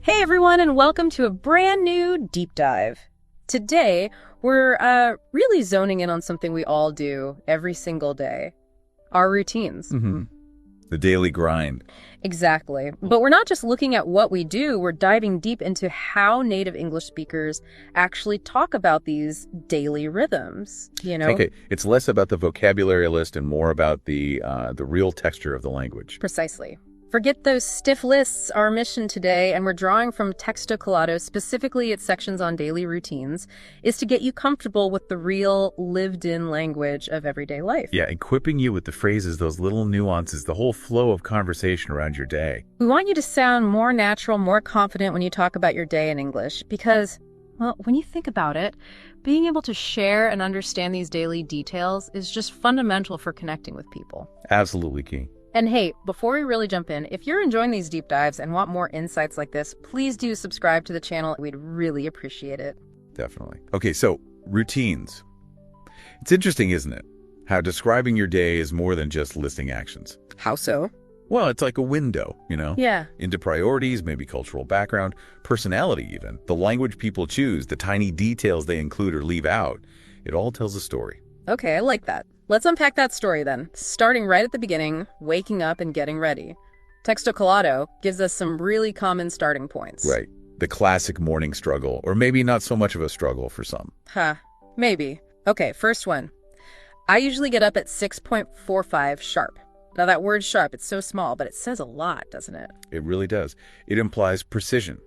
Hey everyone, and welcome to a brand new deep dive. Today, we're really zoning in on something we all do every single day, our routines. The daily grind. Exactly. But we're not just looking at what we do, we're diving deep into how native English speakers actually talk about these daily rhythms, Okay, it's less about the vocabulary list and more about the real texture of the language. Precisely. Forget those stiff lists. Our mission today, and we're drawing from Textocol, specifically its sections on daily routines, is to get you comfortable with the real, lived-in language of everyday life. Yeah, equipping you with the phrases, those little nuances, the whole flow of conversation around your day. We want you to sound more natural, more confident when you talk about your day in English, because, well, when you think about it, being able to share and understand these daily details is just fundamental for connecting with people. Absolutely key. And hey, before we really jump in, if you're enjoying these deep dives and want more insights like this, please do subscribe to the channel. We'd really appreciate it. Definitely. Okay, so routines. It's interesting, isn't it? How describing your day is more than just listing actions. How so? Well, it's like a window, Yeah. into priorities, maybe cultural background, personality even. The language people choose, the tiny details they include or leave out. It all tells a story. Okay, I like that. Let's unpack that story then, starting right at the beginning, waking up and getting ready. Textocol gives us some really common starting points. Right. The classic morning struggle, or maybe not so much of a struggle for some. Maybe. Okay, first one. I usually get up at 6:45 sharp. Now that word sharp, it's so small, but it says a lot, doesn't it? It really does. It implies precision,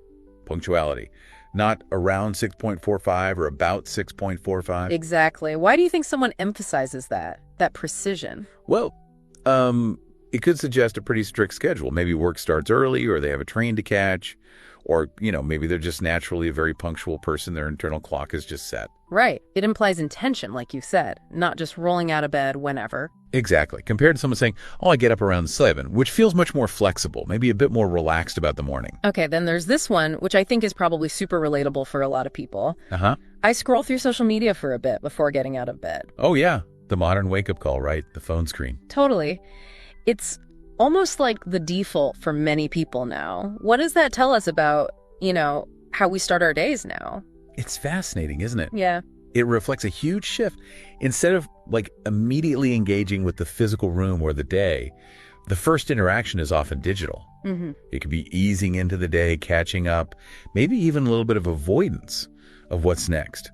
punctuality, not around 6.45 or about 6.45. Exactly. Why do you think someone emphasizes that precision? Well, it could suggest a pretty strict schedule. Maybe work starts early or they have a train to catch. Or, maybe they're just naturally a very punctual person. Their internal clock is just set. Right. It implies intention, like you said, not just rolling out of bed whenever. Exactly. Compared to someone saying, oh, I get up around 7, which feels much more flexible, maybe a bit more relaxed about the morning. Okay, then there's this one, which I think is probably super relatable for a lot of people. I scroll through social media for a bit before getting out of bed. Oh, yeah. The modern wake-up call, right? The phone screen. Totally. It's almost like the default for many people now. What does that tell us about, how we start our days now? It's fascinating, isn't it? Yeah. It reflects a huge shift. Instead of immediately engaging with the physical room or the day, the first interaction is often digital. It could be easing into the day, catching up, maybe even a little bit of avoidance of what's next.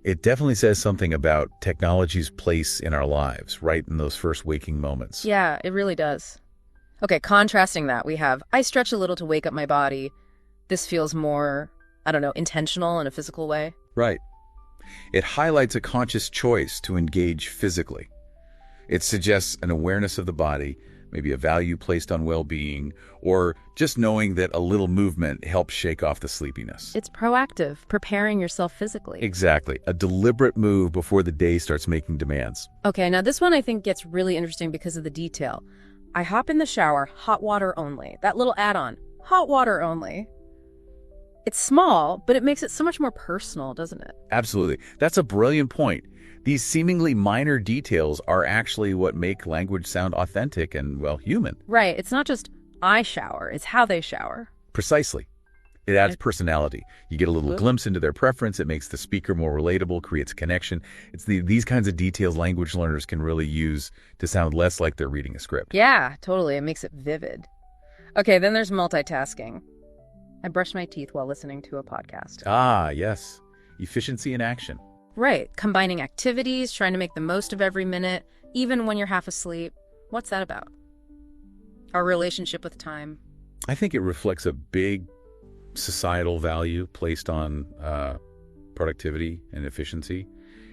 It definitely says something about technology's place in our lives, right in those first waking moments. Yeah, it really does. Okay, contrasting that, we have, I stretch a little to wake up my body. This feels more, intentional in a physical way. Right. It highlights a conscious choice to engage physically. It suggests an awareness of the body, maybe a value placed on well-being, or just knowing that a little movement helps shake off the sleepiness. It's proactive, preparing yourself physically. Exactly. A deliberate move before the day starts making demands. Okay, now this one I think gets really interesting because of the detail. I hop in the shower, hot water only. That little add-on, hot water only. It's small, but it makes it so much more personal, doesn't it? Absolutely. That's a brilliant point. These seemingly minor details are actually what make language sound authentic and, human. Right. It's not just I shower, it's how they shower. Precisely. It adds personality. You get a little glimpse into their preference. It makes the speaker more relatable, creates connection. It's these kinds of details language learners can really use to sound less like they're reading a script. Yeah, totally. It makes it vivid. Okay, then there's multitasking. I brush my teeth while listening to a podcast. Ah, yes. Efficiency in action. Right. Combining activities, trying to make the most of every minute, even when you're half asleep. What's that about? Our relationship with time. I think it reflects a big societal value placed on productivity and efficiency.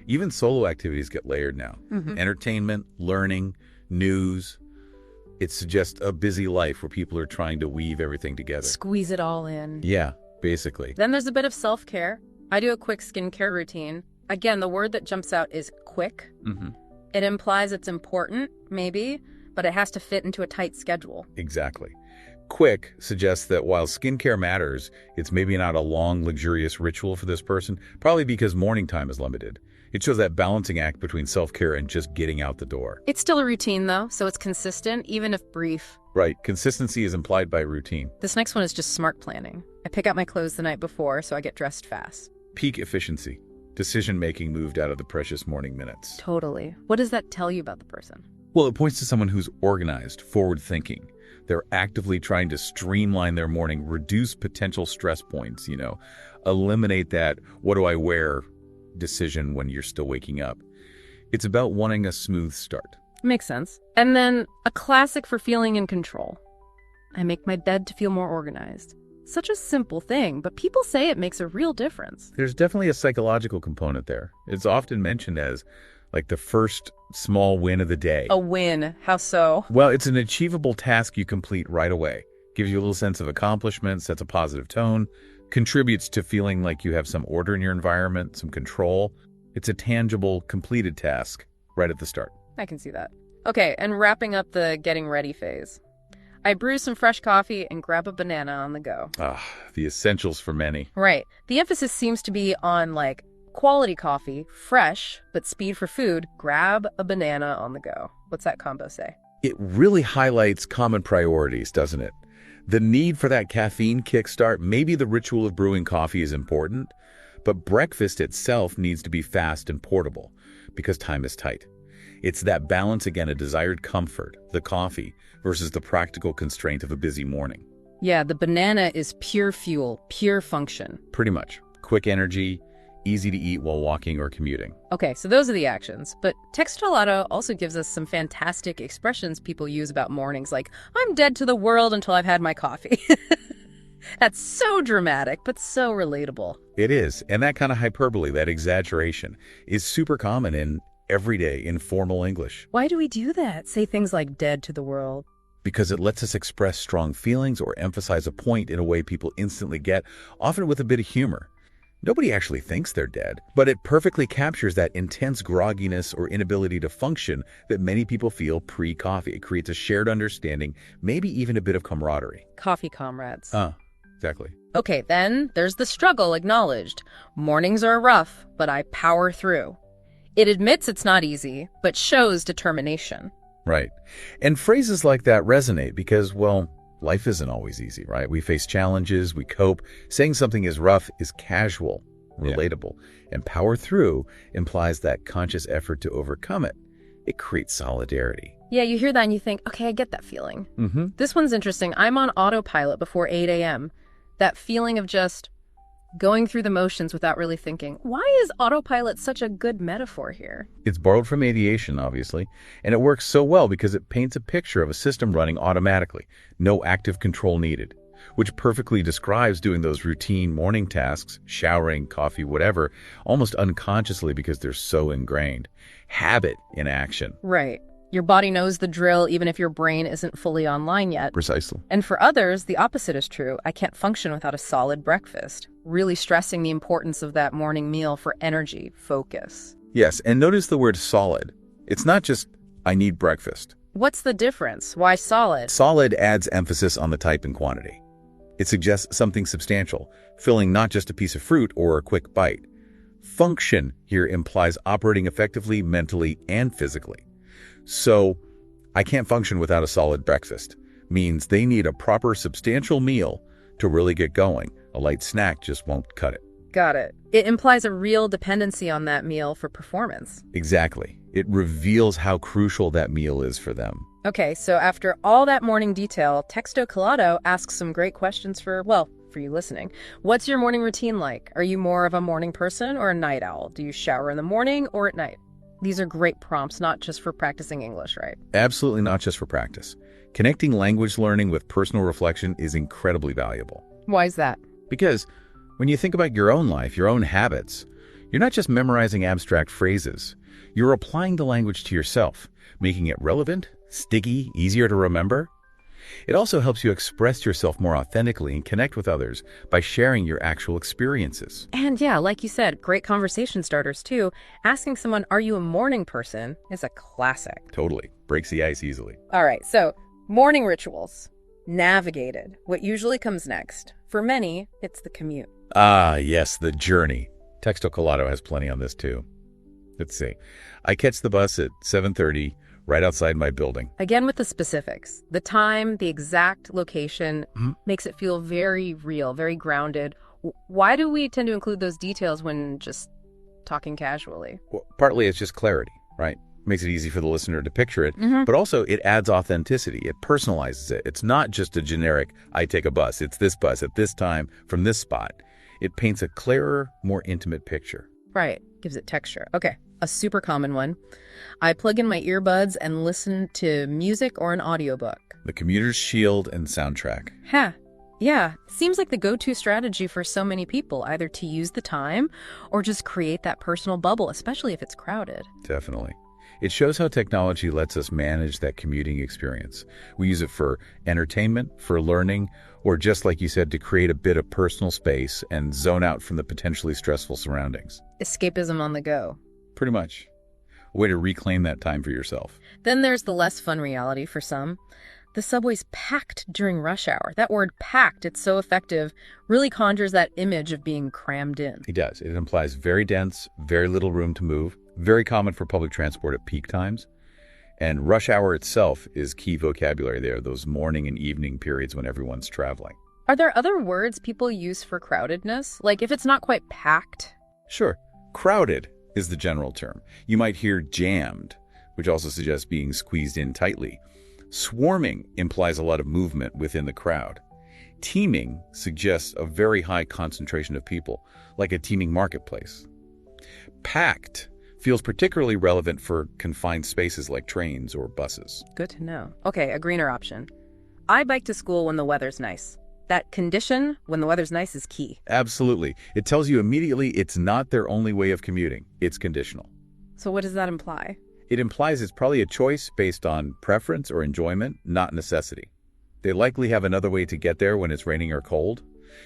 Even solo activities get layered now. Entertainment, learning, news. It suggests a busy life where people are trying to weave everything together. Squeeze it all in. Yeah, basically. Then there's a bit of self-care. I do a quick skincare routine. Again, the word that jumps out is quick. It implies it's important, maybe, but it has to fit into a tight schedule. Exactly. Quick suggests that while skincare matters, it's maybe not a long, luxurious ritual for this person, probably because morning time is limited. It shows that balancing act between self-care and just getting out the door. It's still a routine, though, so it's consistent, even if brief. Right. Consistency is implied by routine. This next one is just smart planning. I pick out my clothes the night before, so I get dressed fast. Peak efficiency. Decision-making moved out of the precious morning minutes. Totally. What does that tell you about the person? Well, it points to someone who's organized, forward-thinking. They're actively trying to streamline their morning, reduce potential stress points, eliminate that what do I wear decision when you're still waking up. It's about wanting a smooth start. Makes sense. And then a classic for feeling in control. I make my bed to feel more organized. Such a simple thing, but people say it makes a real difference. There's definitely a psychological component there. It's often mentioned as like the first small win of the day. A win? How so? Well, it's an achievable task you complete right away. Gives you a little sense of accomplishment, sets a positive tone, contributes to feeling like you have some order in your environment, some control. It's a tangible, completed task right at the start. I can see that. Okay, and wrapping up the getting ready phase. I brew some fresh coffee and grab a banana on the go. The essentials for many. Right. The emphasis seems to be on, quality coffee, fresh, but speed for food, grab a banana on the go. What's that combo say? It really highlights common priorities, doesn't it? The need for that caffeine kickstart, maybe the ritual of brewing coffee is important, but breakfast itself needs to be fast and portable because time is tight. It's that balance, again, a desired comfort, the coffee, versus the practical constraint of a busy morning. Yeah, the banana is pure fuel, pure function. Pretty much. Quick energy, easy to eat while walking or commuting. Okay, so those are the actions. But Textocol also gives us some fantastic expressions people use about mornings, like, I'm dead to the world until I've had my coffee. That's so dramatic, but so relatable. It is. And that kind of hyperbole, that exaggeration, is super common in everyday informal English. Why do we do that? Say things like dead to the world. Because it lets us express strong feelings or emphasize a point in a way people instantly get, often with a bit of humor. Nobody actually thinks they're dead, but it perfectly captures that intense grogginess or inability to function that many people feel pre-coffee. It creates a shared understanding, maybe even a bit of camaraderie. Coffee comrades. Exactly. Okay, then there's the struggle acknowledged. Mornings are rough, but I power through. It admits it's not easy, but shows determination. Right. And phrases like that resonate because, well, life isn't always easy, right? We face challenges, we cope. Saying something is rough is casual, relatable. And power through implies that conscious effort to overcome it. It creates solidarity. Yeah, you hear that and you think, okay, I get that feeling. This one's interesting. I'm on autopilot before 8 a.m. That feeling of just going through the motions without really thinking. Why is autopilot such a good metaphor here? It's borrowed from aviation, obviously, and it works so well because it paints a picture of a system running automatically, no active control needed, which perfectly describes doing those routine morning tasks, showering, coffee, whatever, almost unconsciously because they're so ingrained. Habit in action. Right. Your body knows the drill even if your brain isn't fully online yet. Precisely. And for others, the opposite is true. I can't function without a solid breakfast. Really stressing the importance of that morning meal for energy, focus. Yes, and notice the word solid. It's not just, I need breakfast. What's the difference? Why solid? Solid adds emphasis on the type and quantity. It suggests something substantial, filling not just a piece of fruit or a quick bite. Function here implies operating effectively, mentally, and physically. So, I can't function without a solid breakfast. Means they need a proper, substantial meal to really get going. A light snack just won't cut it. Got it. It implies a real dependency on that meal for performance. Exactly. It reveals how crucial that meal is for them. Okay, so after all that morning detail, Textocol asks some great questions for you listening. What's your morning routine like? Are you more of a morning person or a night owl? Do you shower in the morning or at night? These are great prompts, not just for practicing English, right? Absolutely not just for practice. Connecting language learning with personal reflection is incredibly valuable. Why is that? Because when you think about your own life, your own habits, you're not just memorizing abstract phrases. You're applying the language to yourself, making it relevant, sticky, easier to remember. It also helps you express yourself more authentically and connect with others by sharing your actual experiences. And yeah, like you said, great conversation starters too. Asking someone, are you a morning person, is a classic. Totally. Breaks the ice easily. All right, so morning rituals. Navigated. What usually comes next? For many, it's the commute. Ah, yes, the journey. Textocol has plenty on this too. Let's see. I catch the bus at 7:30, right outside my building. Again with the specifics. The time, the exact location makes it feel very real, very grounded. Why do we tend to include those details when just talking casually? Well, partly it's just clarity, right? Makes it easy for the listener to picture it, but also it adds authenticity. It personalizes it. It's not just a generic, I take a bus, it's this bus at this time from this spot. It paints a clearer, more intimate picture. Right. Gives it texture. Okay. A super common one. I plug in my earbuds and listen to music or an audiobook. The commuter's shield and soundtrack. Huh. Yeah. Seems like the go-to strategy for so many people, either to use the time or just create that personal bubble, especially if it's crowded. Definitely. It shows how technology lets us manage that commuting experience. We use it for entertainment, for learning, or just like you said, to create a bit of personal space and zone out from the potentially stressful surroundings. Escapism on the go. Pretty much. A way to reclaim that time for yourself. Then there's the less fun reality for some. The subway's packed during rush hour. That word packed, it's so effective, really conjures that image of being crammed in. It does. It implies very dense, very little room to move. Very common for public transport at peak times. And rush hour itself is key vocabulary there, those morning and evening periods when everyone's traveling. Are there other words people use for crowdedness? Like if it's not quite packed? Sure. Crowded is the general term. You might hear jammed, which also suggests being squeezed in tightly. Swarming implies a lot of movement within the crowd. Teeming suggests a very high concentration of people, like a teeming marketplace. Packed feels particularly relevant for confined spaces like trains or buses. Good to know. Okay, a greener option. I bike to school when the weather's nice. That condition, when the weather's nice, is key. Absolutely. It tells you immediately it's not their only way of commuting. It's conditional. So what does that imply? It implies it's probably a choice based on preference or enjoyment, not necessity. They likely have another way to get there when it's raining or cold.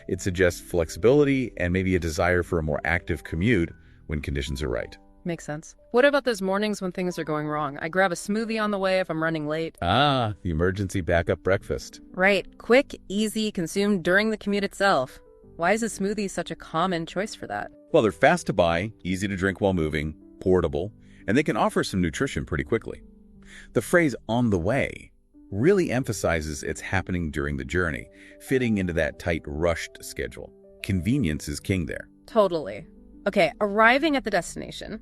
It suggests flexibility and maybe a desire for a more active commute when conditions are right. Makes sense. What about those mornings when things are going wrong? I grab a smoothie on the way if I'm running late. Ah, the emergency backup breakfast. Right. Quick, easy, consumed during the commute itself. Why is a smoothie such a common choice for that? Well, they're fast to buy, easy to drink while moving, portable, and they can offer some nutrition pretty quickly. The phrase on the way really emphasizes it's happening during the journey, fitting into that tight, rushed schedule. Convenience is king there. Totally. Okay, arriving at the destination.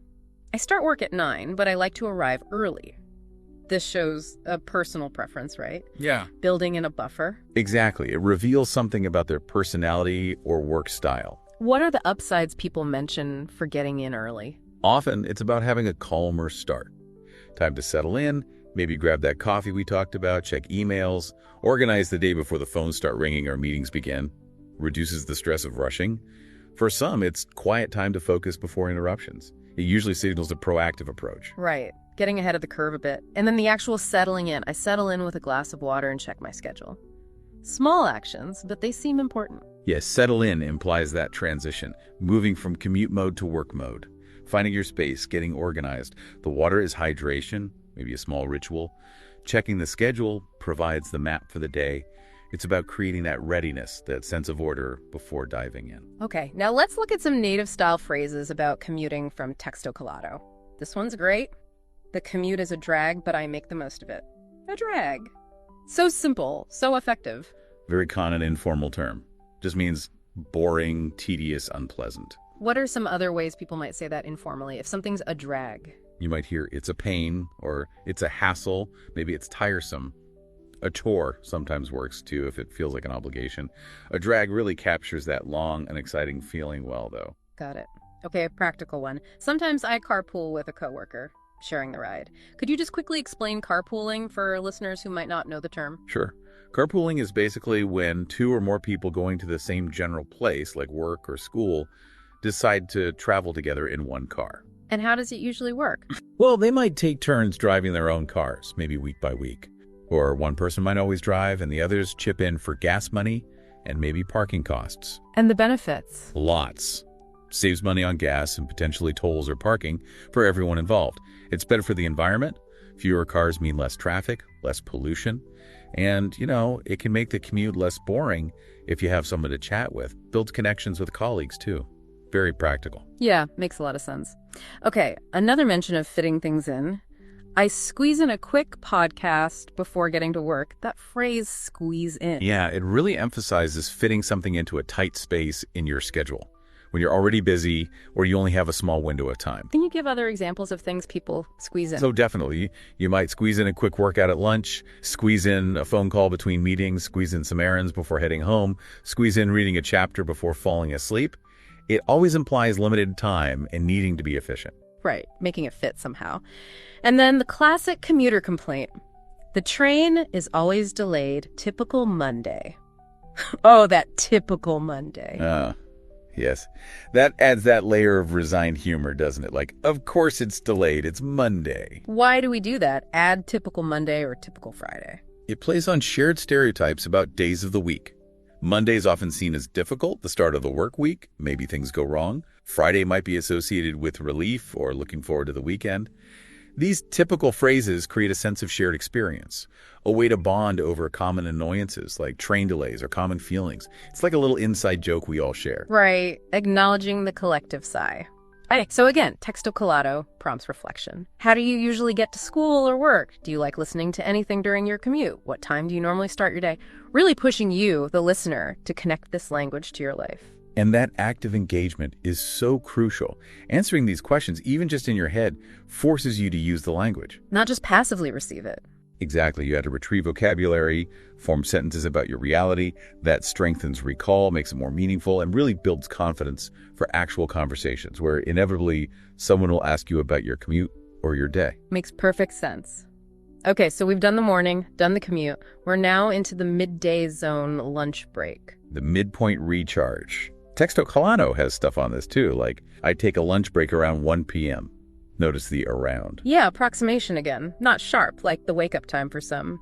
I start work at 9, but I like to arrive early. This shows a personal preference, right? Yeah. Building in a buffer. Exactly. It reveals something about their personality or work style. What are the upsides people mention for getting in early? Often, it's about having a calmer start. Time to settle in, maybe grab that coffee we talked about, check emails, organize the day before the phones start ringing or meetings begin. Reduces the stress of rushing. For some, it's quiet time to focus before interruptions. It usually signals a proactive approach. Right. Getting ahead of the curve a bit. And then the actual settling in. I settle in with a glass of water and check my schedule. Small actions, but they seem important. Yes, settle in implies that transition, moving from commute mode to work mode. Finding your space, getting organized. The water is hydration, maybe a small ritual. Checking the schedule provides the map for the day. It's about creating that readiness, that sense of order before diving in. Okay, now let's look at some native-style phrases about commuting from Textocol. This one's great. The commute is a drag, but I make the most of it. A drag. So simple, so effective. Very common informal term. Just means boring, tedious, unpleasant. What are some other ways people might say that informally if something's a drag? You might hear it's a pain, or it's a hassle, maybe it's tiresome. A chore sometimes works too if it feels like an obligation. A drag really captures that long and exciting feeling well, though. Got it. Okay, a practical one. Sometimes I carpool with a coworker, sharing the ride. Could you just quickly explain carpooling for listeners who might not know the term? Sure. Carpooling is basically when two or more people going to the same general place, like work or school, decide to travel together in one car. And how does it usually work? Well, they might take turns driving their own cars, maybe week by week. Or one person might always drive and the others chip in for gas money and maybe parking costs. And the benefits? Lots. Saves money on gas and potentially tolls or parking for everyone involved. It's better for the environment. Fewer cars mean less traffic, less pollution. And, it can make the commute less boring if you have someone to chat with. Builds connections with colleagues, too. Very practical. Yeah, makes a lot of sense. Okay, another mention of fitting things in. I squeeze in a quick podcast before getting to work. That phrase, squeeze in. Yeah, it really emphasizes fitting something into a tight space in your schedule when you're already busy or you only have a small window of time. Can you give other examples of things people squeeze in? So definitely, you might squeeze in a quick workout at lunch, squeeze in a phone call between meetings, squeeze in some errands before heading home, squeeze in reading a chapter before falling asleep. It always implies limited time and needing to be efficient. Right, making it fit somehow. And then the classic commuter complaint. The train is always delayed. Typical Monday. Oh, that typical Monday. Yes. That adds that layer of resigned humor, doesn't it? Like, of course it's delayed. It's Monday. Why do we do that? Add typical Monday or typical Friday. It plays on shared stereotypes about days of the week. Monday is often seen as difficult, the start of the work week. Maybe things go wrong. Friday might be associated with relief or looking forward to the weekend. These typical phrases create a sense of shared experience, a way to bond over common annoyances like train delays or common feelings. It's like a little inside joke we all share. Right, acknowledging the collective sigh. So again, Textocol prompts reflection. How do you usually get to school or work? Do you like listening to anything during your commute? What time do you normally start your day? Really pushing you, the listener, to connect this language to your life. And that active engagement is so crucial. Answering these questions, even just in your head, forces you to use the language. Not just passively receive it. Exactly. You had to retrieve vocabulary, form sentences about your reality. That strengthens recall, makes it more meaningful, and really builds confidence for actual conversations where inevitably someone will ask you about your commute or your day. Makes perfect sense. Okay, so we've done the morning, done the commute. We're now into the midday zone lunch break. The midpoint recharge. Textocol has stuff on this too, like I take a lunch break around 1 p.m. Notice the around. Yeah, approximation again. Not sharp, like the wake-up time for some.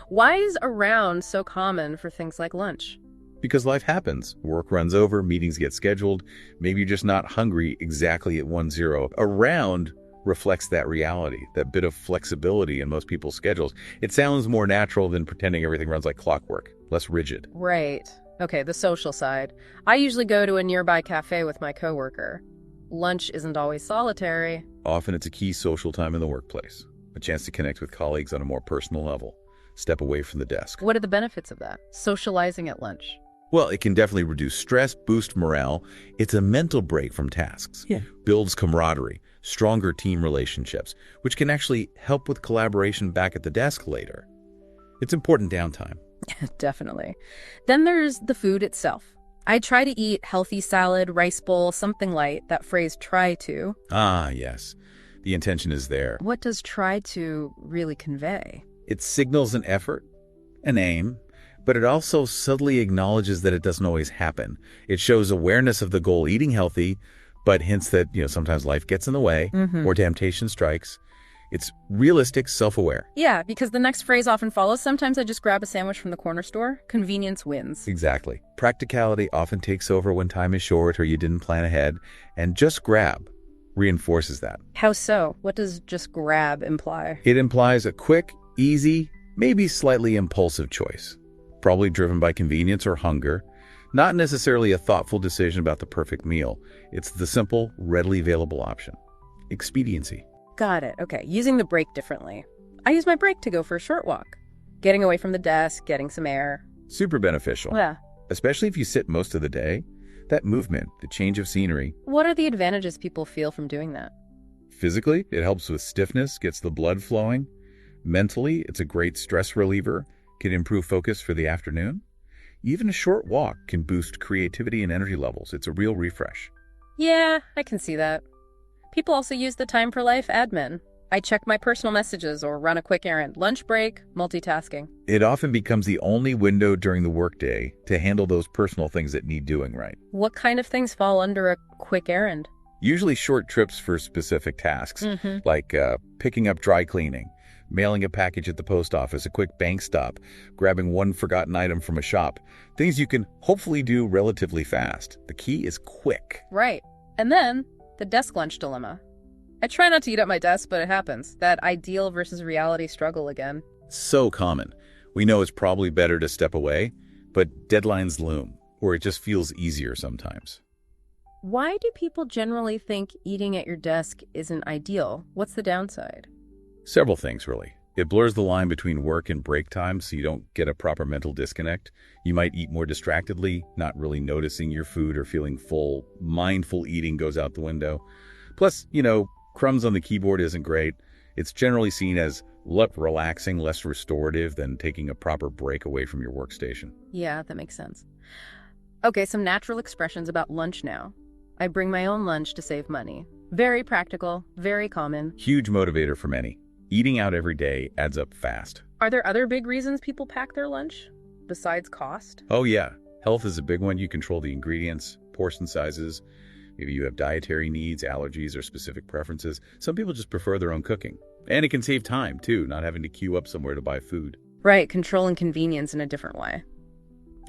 Why is around so common for things like lunch? Because life happens. Work runs over, meetings get scheduled. Maybe you're just not hungry exactly at 1:0. Around reflects that reality, that bit of flexibility in most people's schedules. It sounds more natural than pretending everything runs like clockwork, less rigid. Right. Okay, the social side. I usually go to a nearby cafe with my coworker. Lunch isn't always solitary. Often it's a key social time in the workplace, a chance to connect with colleagues on a more personal level, step away from the desk. What are the benefits of that? Socializing at lunch. Well, it can definitely reduce stress, boost morale. It's a mental break from tasks. Builds camaraderie, stronger team relationships, which can actually help with collaboration back at the desk later. It's important downtime. Definitely. Then there's the food itself. I try to eat healthy salad, rice bowl, something light. That phrase, try to. Ah, yes. The intention is there. What does try to really convey? It signals an effort, an aim, but it also subtly acknowledges that it doesn't always happen. It shows awareness of the goal, eating healthy, but hints that, sometimes life gets in the way or temptation strikes. It's realistic, self-aware. Yeah, because the next phrase often follows. Sometimes I just grab a sandwich from the corner store. Convenience wins. Exactly. Practicality often takes over when time is short or you didn't plan ahead, and just grab reinforces that. How so? What does just grab imply? It implies a quick, easy, maybe slightly impulsive choice, probably driven by convenience or hunger, not necessarily a thoughtful decision about the perfect meal. It's the simple, readily available option. Expediency. Got it. Okay, using the break differently. I use my break to go for a short walk. Getting away from the desk, getting some air. Super beneficial. Yeah. Especially if you sit most of the day. That movement, the change of scenery. What are the advantages people feel from doing that? Physically, it helps with stiffness, gets the blood flowing. Mentally, it's a great stress reliever, can improve focus for the afternoon. Even a short walk can boost creativity and energy levels. It's a real refresh. Yeah, I can see that. People also use the time for life admin. I check my personal messages or run a quick errand. Lunch break, multitasking. It often becomes the only window during the workday to handle those personal things that need doing right. What kind of things fall under a quick errand? Usually short trips for specific tasks, like picking up dry cleaning, mailing a package at the post office, a quick bank stop, grabbing one forgotten item from a shop. Things you can hopefully do relatively fast. The key is quick. Right. And then the desk lunch dilemma. I try not to eat at my desk, but it happens. That ideal versus reality struggle again. So common. We know it's probably better to step away, but deadlines loom, or it just feels easier sometimes. Why do people generally think eating at your desk isn't ideal? What's the downside? Several things, really. It blurs the line between work and break time so you don't get a proper mental disconnect. You might eat more distractedly, not really noticing your food or feeling full. Mindful eating goes out the window. Plus, crumbs on the keyboard isn't great. It's generally seen as relaxing, less restorative than taking a proper break away from your workstation. Yeah, that makes sense. Okay, some natural expressions about lunch now. I bring my own lunch to save money. Very practical, very common. Huge motivator for many. Eating out every day adds up fast. Are there other big reasons people pack their lunch besides cost? Oh yeah, health is a big one. You control the ingredients, portion sizes. Maybe you have dietary needs, allergies, or specific preferences. Some people just prefer their own cooking. And it can save time, too, not having to queue up somewhere to buy food. Right, controlling convenience in a different way.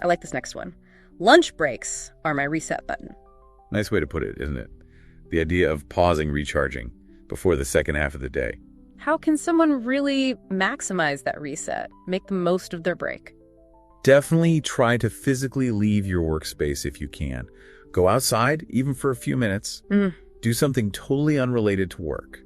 I like this next one. Lunch breaks are my reset button. Nice way to put it, isn't it? The idea of pausing, recharging before the second half of the day. How can someone really maximize that reset, make the most of their break? Definitely try to physically leave your workspace if you can. Go outside, even for a few minutes. Do something totally unrelated to work.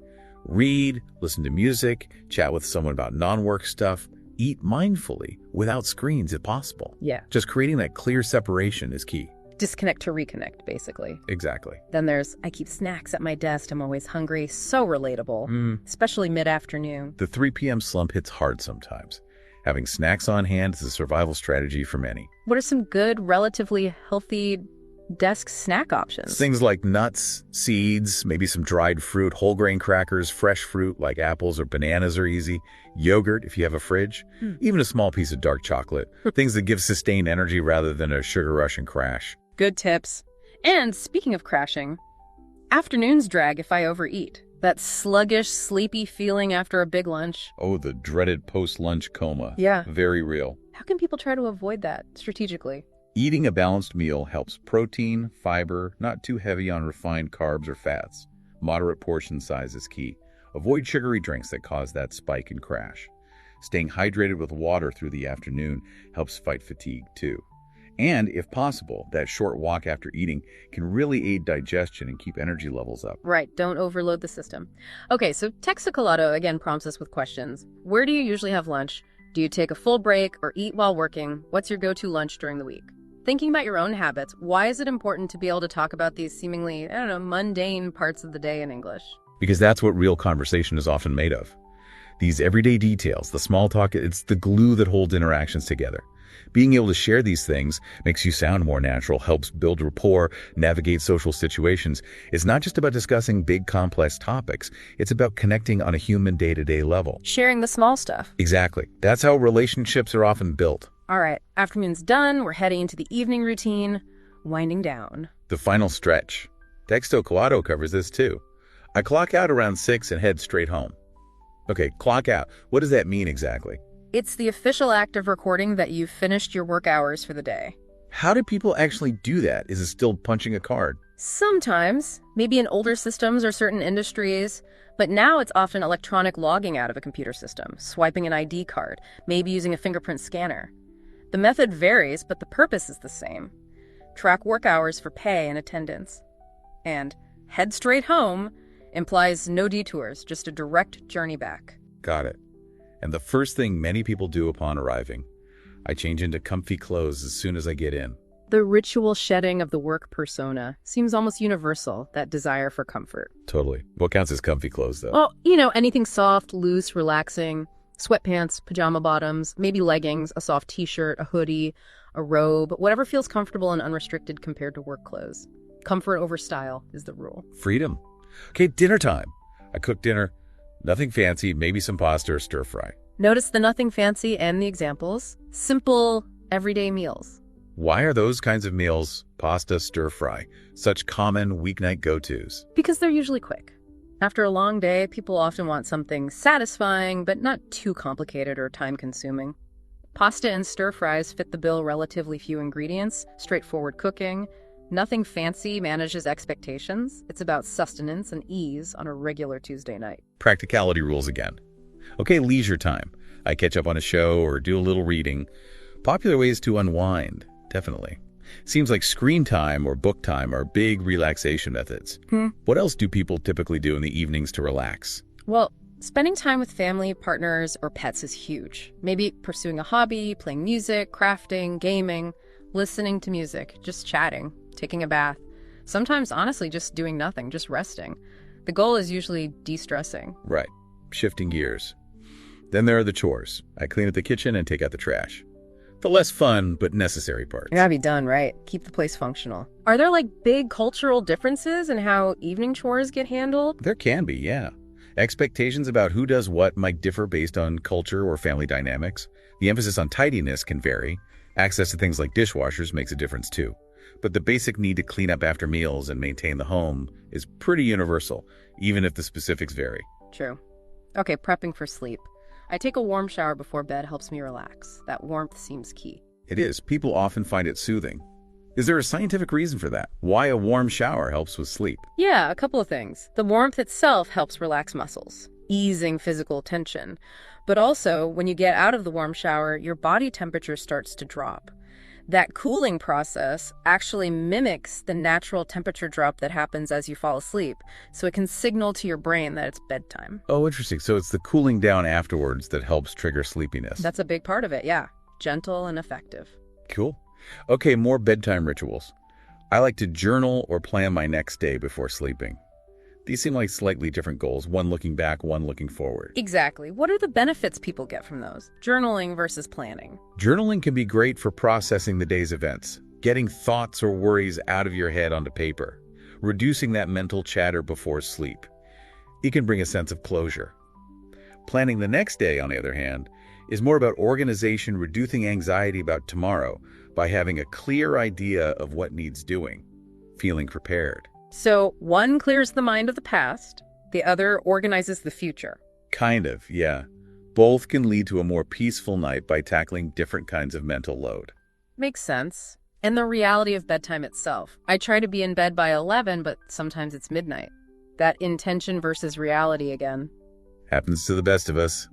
Read, listen to music, chat with someone about non-work stuff. Eat mindfully, without screens if possible. Yeah. Just creating that clear separation is key. Disconnect to reconnect, basically. Exactly. Then there's, I keep snacks at my desk, I'm always hungry. So relatable, especially mid-afternoon. The 3 p.m. slump hits hard sometimes. Having snacks on hand is a survival strategy for many. What are some good, relatively healthy desk snack options? Things like nuts, seeds, maybe some dried fruit, whole grain crackers, fresh fruit like apples or bananas are easy. Yogurt, if you have a fridge. Even a small piece of dark chocolate. Things that give sustained energy rather than a sugar rush and crash. Good tips. And speaking of crashing, afternoons drag if I overeat. That sluggish, sleepy feeling after a big lunch. Oh, the dreaded post-lunch coma. Yeah. Very real. How can people try to avoid that strategically? Eating a balanced meal helps protein, fiber, not too heavy on refined carbs or fats. Moderate portion size is key. Avoid sugary drinks that cause that spike and crash. Staying hydrated with water through the afternoon helps fight fatigue too. And, if possible, that short walk after eating can really aid digestion and keep energy levels up. Right, don't overload the system. Okay, so Textocol again prompts us with questions. Where do you usually have lunch? Do you take a full break or eat while working? What's your go-to lunch during the week? Thinking about your own habits, why is it important to be able to talk about these seemingly, mundane parts of the day in English? Because that's what real conversation is often made of. These everyday details, the small talk, it's the glue that holds interactions together. Being able to share these things makes you sound more natural, helps build rapport, navigate social situations. It's not just about discussing big, complex topics. It's about connecting on a human day-to-day level. Sharing the small stuff. Exactly. That's how relationships are often built. All right, afternoon's done. We're heading into the evening routine, winding down. The final stretch. Textocol covers this too. I clock out around 6 and head straight home. Okay, clock out. What does that mean exactly? It's the official act of recording that you've finished your work hours for the day. How do people actually do that? Is it still punching a card? Sometimes, maybe in older systems or certain industries, but now it's often electronic logging out of a computer system, swiping an ID card, maybe using a fingerprint scanner. The method varies, but the purpose is the same. Track work hours for pay and attendance. And head straight home implies no detours, just a direct journey back. Got it. And the first thing many people do upon arriving, I change into comfy clothes as soon as I get in. The ritual shedding of the work persona seems almost universal, that desire for comfort. Totally. What counts as comfy clothes, though? Oh, anything soft, loose, relaxing. Sweatpants, pajama bottoms, maybe leggings, a soft t-shirt, a hoodie, a robe, whatever feels comfortable and unrestricted compared to work clothes. Comfort over style is the rule. Freedom. Okay, dinner time. I cook dinner. Nothing fancy, maybe some pasta or stir fry. Notice the nothing fancy and the examples. Simple, everyday meals. Why are those kinds of meals, pasta, stir fry, such common weeknight go-tos? Because they're usually quick. After a long day, people often want something satisfying, but not too complicated or time-consuming. Pasta and stir fries fit the bill, relatively few ingredients, straightforward cooking. Nothing fancy manages expectations. It's about sustenance and ease on a regular Tuesday night. Practicality rules again. Okay, leisure time. I catch up on a show or do a little reading. Popular ways to unwind, definitely. Seems like screen time or book time are big relaxation methods. What else do people typically do in the evenings to relax? Well, Spending time with family, partners, or pets is huge. Maybe pursuing a hobby, playing music, crafting, gaming, listening to music, just chatting, taking a bath. Sometimes, honestly, just doing nothing, just resting. The goal is usually de-stressing. Right. Shifting gears. Then there are the chores. I clean up the kitchen and take out the trash. The less fun but necessary parts. It gotta be done, right? Keep the place functional. Are there big cultural differences in how evening chores get handled? There can be, yeah. Expectations about who does what might differ based on culture or family dynamics. The emphasis on tidiness can vary. Access to things like dishwashers makes a difference too. But the basic need to clean up after meals and maintain the home is pretty universal, even if the specifics vary. True. Okay, prepping for sleep. I take a warm shower before bed helps me relax. That warmth seems key. It is. People often find it soothing. Is there a scientific reason for that? Why a warm shower helps with sleep? Yeah, a couple of things. The warmth itself helps relax muscles, easing physical tension. But also, when you get out of the warm shower, your body temperature starts to drop. That cooling process actually mimics the natural temperature drop that happens as you fall asleep, so it can signal to your brain that it's bedtime. Oh, interesting. So it's the cooling down afterwards that helps trigger sleepiness. That's a big part of it, yeah. Gentle and effective. Cool. Okay, more bedtime rituals. I like to journal or plan my next day before sleeping. These seem like slightly different goals, one looking back, one looking forward. Exactly. What are the benefits people get from those? Journaling versus planning. Journaling can be great for processing the day's events, getting thoughts or worries out of your head onto paper, reducing that mental chatter before sleep. It can bring a sense of closure. Planning the next day, on the other hand, is more about organization, reducing anxiety about tomorrow by having a clear idea of what needs doing, feeling prepared. So one clears the mind of the past, the other organizes the future. Kind of, yeah. Both can lead to a more peaceful night by tackling different kinds of mental load. Makes sense. And the reality of bedtime itself. I try to be in bed by 11, but sometimes it's midnight. That intention versus reality again. Happens to the best of us.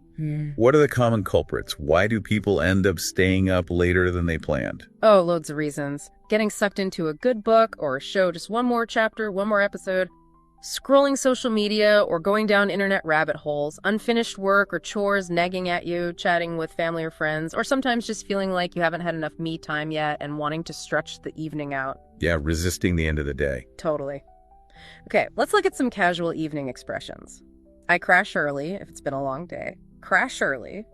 What are the common culprits? Why do people end up staying up later than they planned? Oh, loads of reasons. Getting sucked into a good book or a show, just one more chapter, one more episode. Scrolling social media or going down internet rabbit holes. Unfinished work or chores nagging at you, chatting with family or friends, or sometimes just feeling like you haven't had enough me time yet and wanting to stretch the evening out. Yeah, resisting the end of the day. Totally. Okay, let's look at some casual evening expressions. I crash early if it's been a long day. Crash early.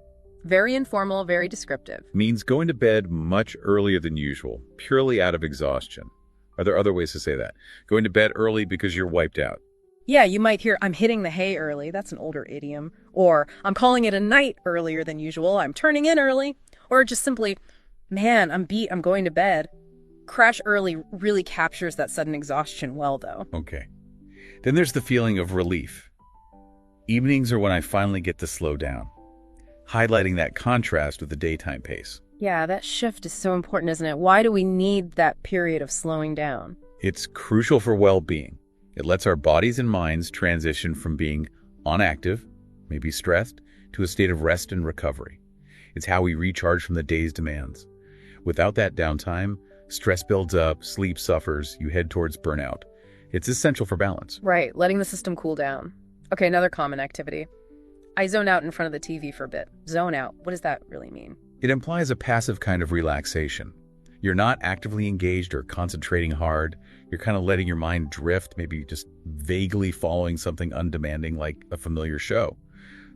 Very informal, very descriptive. Means going to bed much earlier than usual, purely out of exhaustion. Are there other ways to say that? Going to bed early because you're wiped out. Yeah, you might hear, I'm hitting the hay early. That's an older idiom. Or, I'm calling it a night earlier than usual. I'm turning in early. Or just simply, man, I'm beat. I'm going to bed. Crash early really captures that sudden exhaustion well, though. Okay. Then there's the feeling of relief. Evenings are when I finally get to slow down, highlighting that contrast with the daytime pace. Yeah, that shift is so important, isn't it? Why do we need that period of slowing down? It's crucial for well-being. It lets our bodies and minds transition from being on active, maybe stressed, to a state of rest and recovery. It's how we recharge from the day's demands. Without that downtime, stress builds up, sleep suffers, you head towards burnout. It's essential for balance. Right, letting the system cool down. Okay, another common activity. I zone out in front of the TV for a bit. Zone out, what does that really mean? It implies a passive kind of relaxation. You're not actively engaged or concentrating hard. You're kind of letting your mind drift, maybe just vaguely following something undemanding like a familiar show.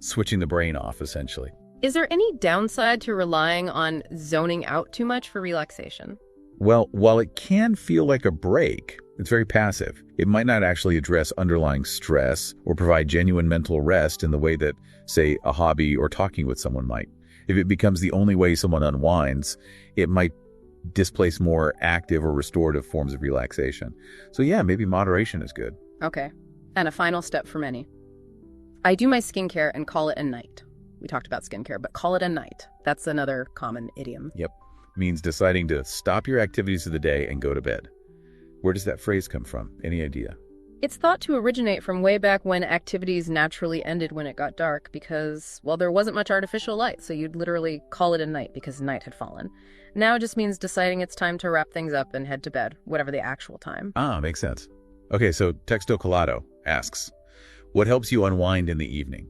Switching the brain off, essentially. Is there any downside to relying on zoning out too much for relaxation? Well, while it can feel like a break, it's very passive. It might not actually address underlying stress or provide genuine mental rest in the way that, say, a hobby or talking with someone might. If it becomes the only way someone unwinds, it might displace more active or restorative forms of relaxation. So yeah, maybe moderation is good. Okay. And a final step for many. I do my skincare and call it a night. We talked about skincare, but call it a night. That's another common idiom. Yep. Means deciding to stop your activities of the day and go to bed. Where does that phrase come from? Any idea? It's thought to originate from way back when activities naturally ended when it got dark because, well, there wasn't much artificial light, so you'd literally call it a night because night had fallen. Now it just means deciding it's time to wrap things up and head to bed, whatever the actual time. Ah, makes sense. Okay, so Textocol asks, what helps you unwind in the evening?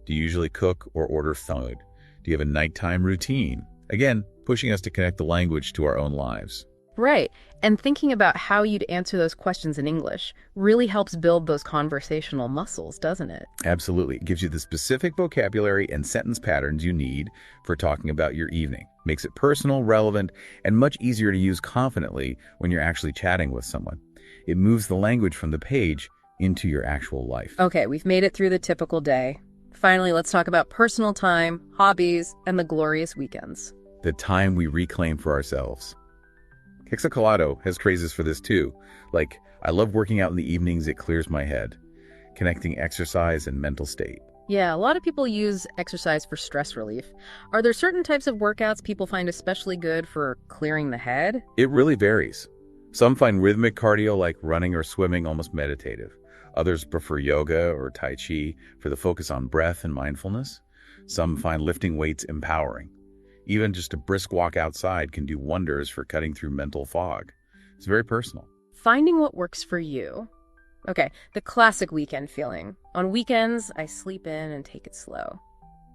Do you usually cook or order food? Do you have a nighttime routine? Again, pushing us to connect the language to our own lives. Right. And thinking about how you'd answer those questions in English really helps build those conversational muscles, doesn't it? Absolutely. It gives you the specific vocabulary and sentence patterns you need for talking about your evening. Makes it personal, relevant, and much easier to use confidently when you're actually chatting with someone. It moves the language from the page into your actual life. Okay, we've made it through the typical day. Finally, let's talk about personal time, hobbies, and the glorious weekends. The time we reclaim for ourselves. Textocol has crazes for this too. Like, I love working out in the evenings, it clears my head. Connecting exercise and mental state. Yeah, a lot of people use exercise for stress relief. Are there certain types of workouts people find especially good for clearing the head? It really varies. Some find rhythmic cardio like running or swimming almost meditative. Others prefer yoga or tai chi for the focus on breath and mindfulness. Some find lifting weights empowering. Even just a brisk walk outside can do wonders for cutting through mental fog. It's very personal. Finding what works for you. Okay, the classic weekend feeling. On weekends, I sleep in and take it slow.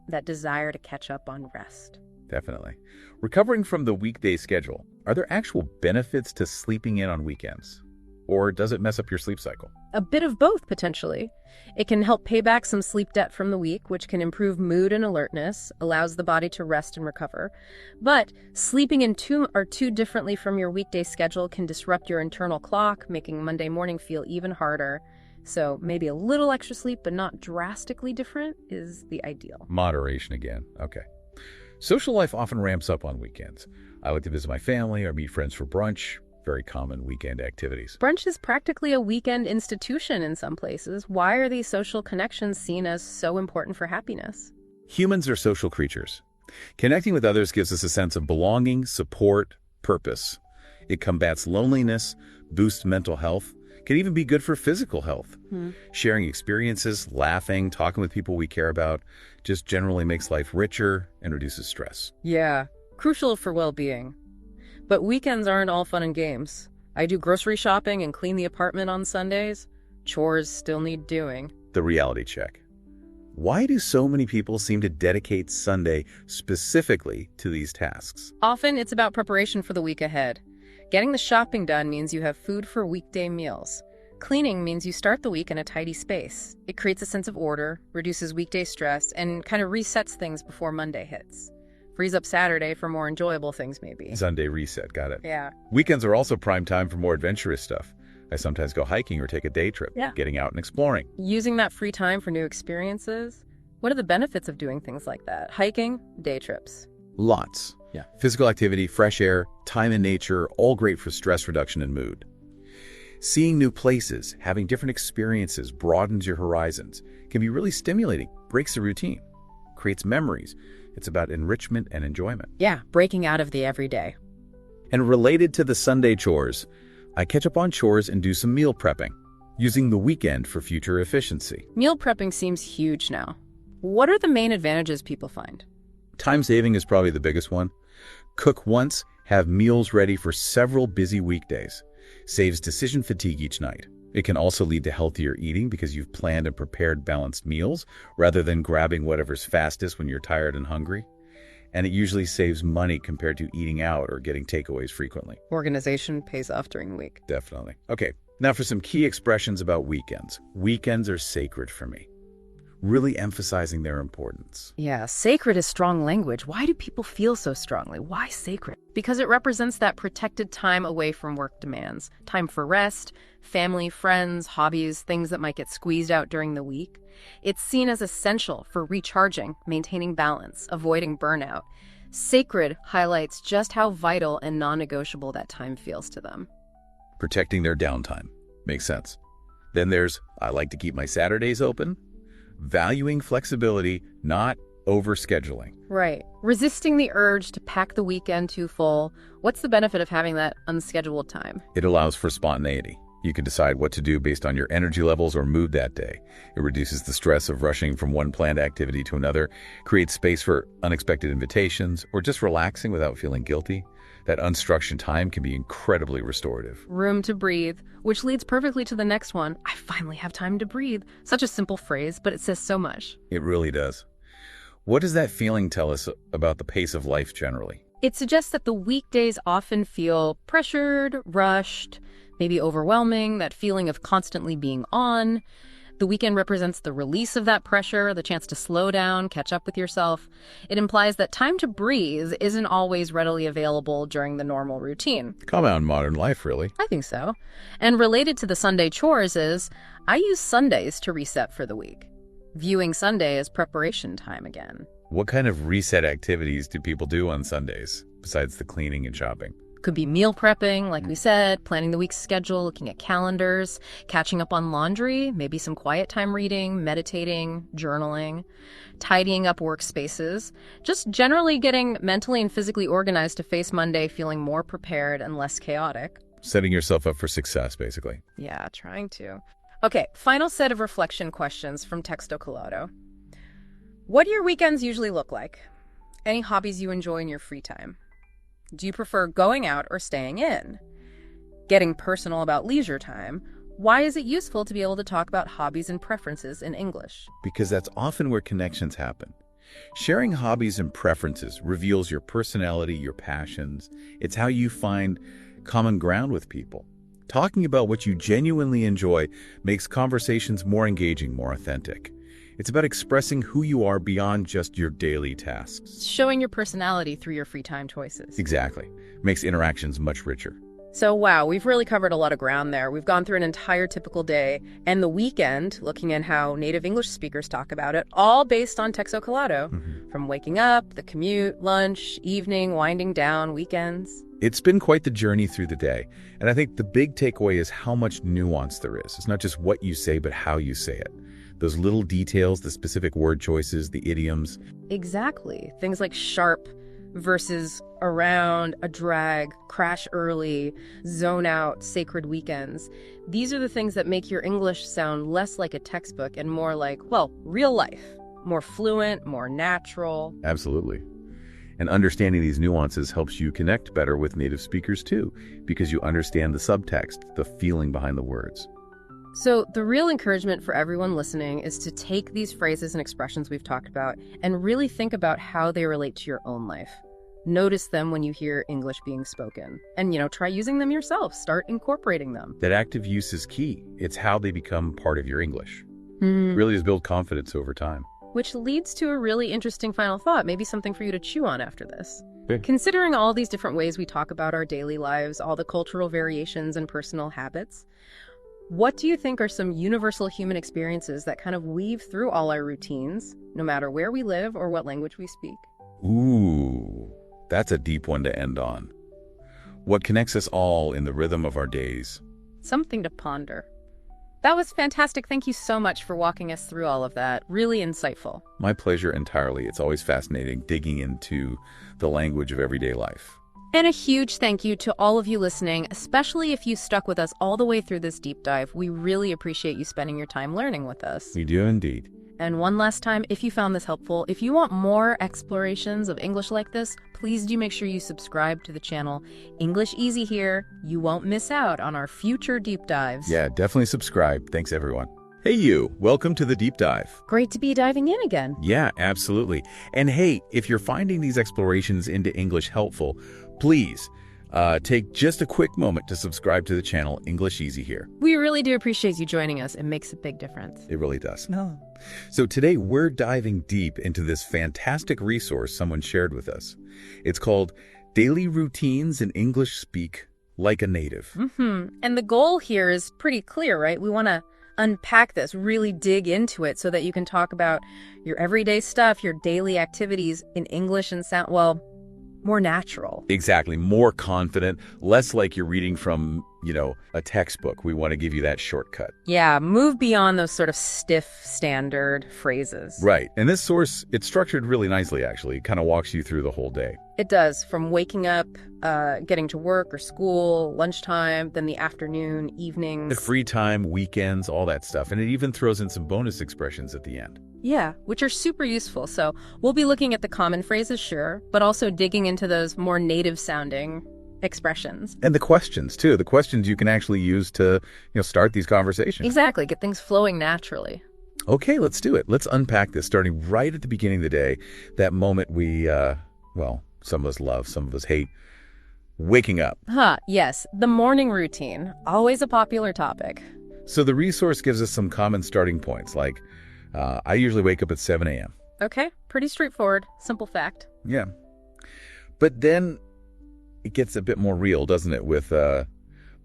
That desire to catch up on rest. Definitely. Recovering from the weekday schedule, are there actual benefits to sleeping in on weekends? Or does it mess up your sleep cycle? A bit of both, potentially. It can help pay back some sleep debt from the week, which can improve mood and alertness, allows the body to rest and recover. But sleeping in too differently from your weekday schedule can disrupt your internal clock, making Monday morning feel even harder. So maybe a little extra sleep, but not drastically different, is the ideal. Moderation again. Okay. Social life often ramps up on weekends. I like to visit my family or meet friends for brunch. Very common weekend activities. Brunch is practically a weekend institution in some places. Why are these social connections seen as so important for happiness? Humans are social creatures. Connecting with others gives us a sense of belonging, support, purpose. It combats loneliness, boosts mental health, can even be good for physical health. Sharing experiences, laughing, talking with people we care about just generally makes life richer and reduces stress. Yeah, crucial for well-being. But weekends aren't all fun and games. I do grocery shopping and clean the apartment on Sundays. Chores still need doing. The reality check. Why do so many people seem to dedicate Sunday specifically to these tasks? Often it's about preparation for the week ahead. Getting the shopping done means you have food for weekday meals. Cleaning means you start the week in a tidy space. It creates a sense of order, reduces weekday stress, and kind of resets things before Monday hits. Frees up Saturday for more enjoyable things, maybe. Sunday reset, got it. Yeah. Weekends are also prime time for more adventurous stuff. I sometimes go hiking or take a day trip, getting out and exploring. Using that free time for new experiences. What are the benefits of doing things like that? Hiking, day trips. Lots. Yeah. Physical activity, fresh air, time in nature, all great for stress reduction and mood. Seeing new places, having different experiences broadens your horizons. Can be really stimulating, breaks the routine, creates memories. It's about enrichment and enjoyment. Yeah, breaking out of the everyday. And related to the Sunday chores, I catch up on chores and do some meal prepping, using the weekend for future efficiency. Meal prepping seems huge now. What are the main advantages people find? Time saving is probably the biggest one. Cook once, have meals ready for several busy weekdays. Saves decision fatigue each night. It can also lead to healthier eating because you've planned and prepared balanced meals rather than grabbing whatever's fastest when you're tired and hungry. And it usually saves money compared to eating out or getting takeaways frequently. Organization pays off during the week. Definitely. Okay, now for some key expressions about weekends. Weekends are sacred for me. Really emphasizing their importance. Yeah, sacred is strong language. Why do people feel so strongly? Why sacred? Because it represents that protected time away from work demands. Time for rest, family, friends, hobbies, things that might get squeezed out during the week. It's seen as essential for recharging, maintaining balance, avoiding burnout. Sacred highlights just how vital and non-negotiable that time feels to them. Protecting their downtime. Makes sense. Then there's, I like to keep my Saturdays open. Valuing flexibility, not overscheduling. Right. Resisting the urge to pack the weekend too full. What's the benefit of having that unscheduled time? It allows for spontaneity. You can decide what to do based on your energy levels or mood that day. It reduces the stress of rushing from one planned activity to another, creates space for unexpected invitations, or just relaxing without feeling guilty. That unstructured time can be incredibly restorative. Room to breathe, which leads perfectly to the next one. I finally have time to breathe. Such a simple phrase, but it says so much. It really does. What does that feeling tell us about the pace of life generally? It suggests that the weekdays often feel pressured, rushed, maybe overwhelming, that feeling of constantly being on. The weekend represents the release of that pressure, the chance to slow down, catch up with yourself. It implies that time to breathe isn't always readily available during the normal routine. Common modern life, really. I think so. And related to the Sunday chores is, I use Sundays to reset for the week, viewing Sunday as preparation time again. What kind of reset activities do people do on Sundays, besides the cleaning and shopping? Could be meal prepping, like we said, planning the week's schedule, looking at calendars, catching up on laundry, maybe some quiet time reading, meditating, journaling, tidying up workspaces, just generally getting mentally and physically organized to face Monday feeling more prepared and less chaotic. Setting yourself up for success, basically. Yeah, trying to. Okay, final set of reflection questions from Textocol. What do your weekends usually look like? Any hobbies you enjoy in your free time? Do you prefer going out or staying in? Getting personal about leisure time, why is it useful to be able to talk about hobbies and preferences in English? Because that's often where connections happen. Sharing hobbies and preferences reveals your personality, your passions. It's how you find common ground with people. Talking about what you genuinely enjoy makes conversations more engaging, more authentic. It's about expressing who you are beyond just your daily tasks. Showing your personality through your free time choices. Exactly. Makes interactions much richer. So, wow, we've really covered a lot of ground there. We've gone through an entire typical day and the weekend, looking at how native English speakers talk about it, all based on Textocol. From waking up, the commute, lunch, evening, winding down, weekends. It's been quite the journey through the day. And I think the big takeaway is how much nuance there is. It's not just what you say, but how you say it. Those little details, the specific word choices, the idioms. Exactly. Things like sharp versus around, a drag, crash early, zone out, sacred weekends. These are the things that make your English sound less like a textbook and more like, well, real life. More fluent, more natural. Absolutely. And understanding these nuances helps you connect better with native speakers too, because you understand the subtext, the feeling behind the words. So the real encouragement for everyone listening is to take these phrases and expressions we've talked about and really think about how they relate to your own life. Notice them when you hear English being spoken. And, try using them yourself. Start incorporating them. That active use is key. It's how they become part of your English. Really does build confidence over time. Which leads to a really interesting final thought, maybe something for you to chew on after this. Okay. Considering all these different ways we talk about our daily lives, all the cultural variations and personal habits, what do you think are some universal human experiences that kind of weave through all our routines, no matter where we live or what language we speak? Ooh, that's a deep one to end on. What connects us all in the rhythm of our days? Something to ponder. That was fantastic. Thank you so much for walking us through all of that. Really insightful. My pleasure entirely. It's always fascinating digging into the language of everyday life. And a huge thank you to all of you listening, especially if you stuck with us all the way through this deep dive. We really appreciate you spending your time learning with us. We do indeed. And one last time, if you found this helpful, if you want more explorations of English like this, please do make sure you subscribe to the channel. English Easy here. You won't miss out on our future deep dives. Yeah, definitely subscribe. Thanks, everyone. Hey, you. Welcome to the deep dive. Great to be diving in again. Yeah, absolutely. And hey, if you're finding these explorations into English helpful, please take just a quick moment to subscribe to the channel English Easy here. We really do appreciate you joining us. It makes a big difference. It really does. No. So today we're diving deep into this fantastic resource someone shared with us. It's called Daily Routines in English Speak Like a Native. And the goal here is pretty clear, right? We want to unpack this, really dig into it so that you can talk about your everyday stuff, your daily activities in English and sound, well, more natural. Exactly. More confident, less like you're reading from, a textbook. We want to give you that shortcut. Yeah, move beyond those sort of stiff standard phrases. Right. And this source, it's structured really nicely, actually. It kind of walks you through the whole day. It does, from waking up, getting to work or school, lunchtime, then the afternoon, evenings. The free time, weekends, all that stuff. And it even throws in some bonus expressions at the end. Yeah, which are super useful. So we'll be looking at the common phrases, sure, but also digging into those more native-sounding expressions. And the questions, too. The questions you can actually use to, start these conversations. Exactly, get things flowing naturally. Okay, let's do it. Let's unpack this, starting right at the beginning of the day, that moment we, some of us love, some of us hate, waking up. Yes, the morning routine, always a popular topic. So the resource gives us some common starting points, like I usually wake up at 7 a.m. Okay, pretty straightforward, simple fact. Yeah. But then it gets a bit more real, doesn't it? With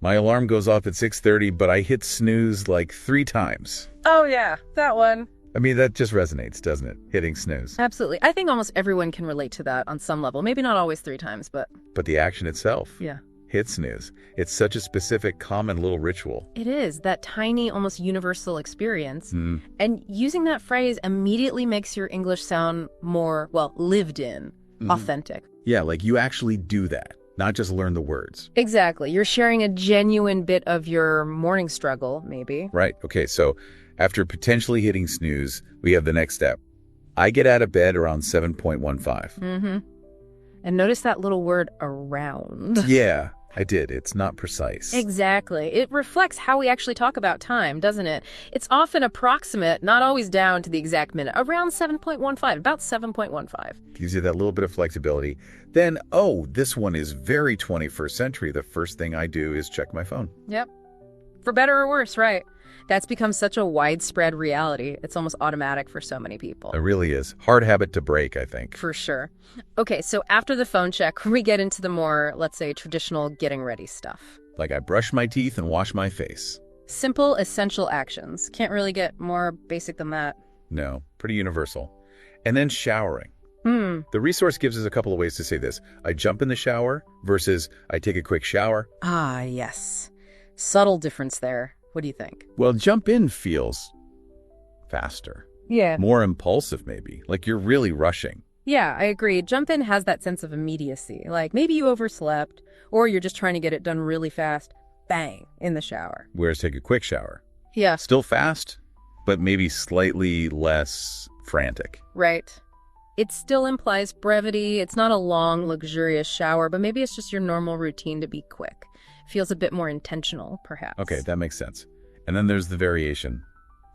my alarm goes off at 6:30, but I hit snooze like 3 times. Oh yeah, that one. I mean, that just resonates, doesn't it? Hitting snooze. Absolutely. I think almost everyone can relate to that on some level. Maybe not always 3 times, but... But the action itself. Yeah. Hit snooze. It's such a specific, common little ritual. It is, that tiny, almost universal experience. And using that phrase immediately makes your English sound more, lived in, authentic. Yeah, like you actually do that, not just learn the words. Exactly. You're sharing a genuine bit of your morning struggle, maybe. Right. Okay, so after potentially hitting snooze, we have the next step. I get out of bed around 7:15. And notice that little word, around. Yeah, I did. It's not precise. Exactly. It reflects how we actually talk about time, doesn't it? It's often approximate, not always down to the exact minute. Around 7.15, about 7.15. Gives you that little bit of flexibility. Then, this one is very 21st century. The first thing I do is check my phone. Yep. For better or worse, right? That's become such a widespread reality. It's almost automatic for so many people. It really is. Hard habit to break, I think. For sure. Okay, so after the phone check, we get into the more, let's say, traditional getting ready stuff. Like I brush my teeth and wash my face. Simple, essential actions. Can't really get more basic than that. No, pretty universal. And then showering. The resource gives us a couple of ways to say this. I jump in the shower versus I take a quick shower. Ah, yes. Subtle difference there. What do you think? Well, jump in feels faster. Yeah. More impulsive, maybe. Like you're really rushing. Yeah, I agree. Jump in has that sense of immediacy. Like maybe you overslept or you're just trying to get it done really fast. Bang, in the shower. Whereas take a quick shower. Yeah. Still fast, but maybe slightly less frantic. Right. It still implies brevity. It's not a long, luxurious shower, but maybe it's just your normal routine to be quick. Feels a bit more intentional, perhaps. Okay, that makes sense. And then there's the variation.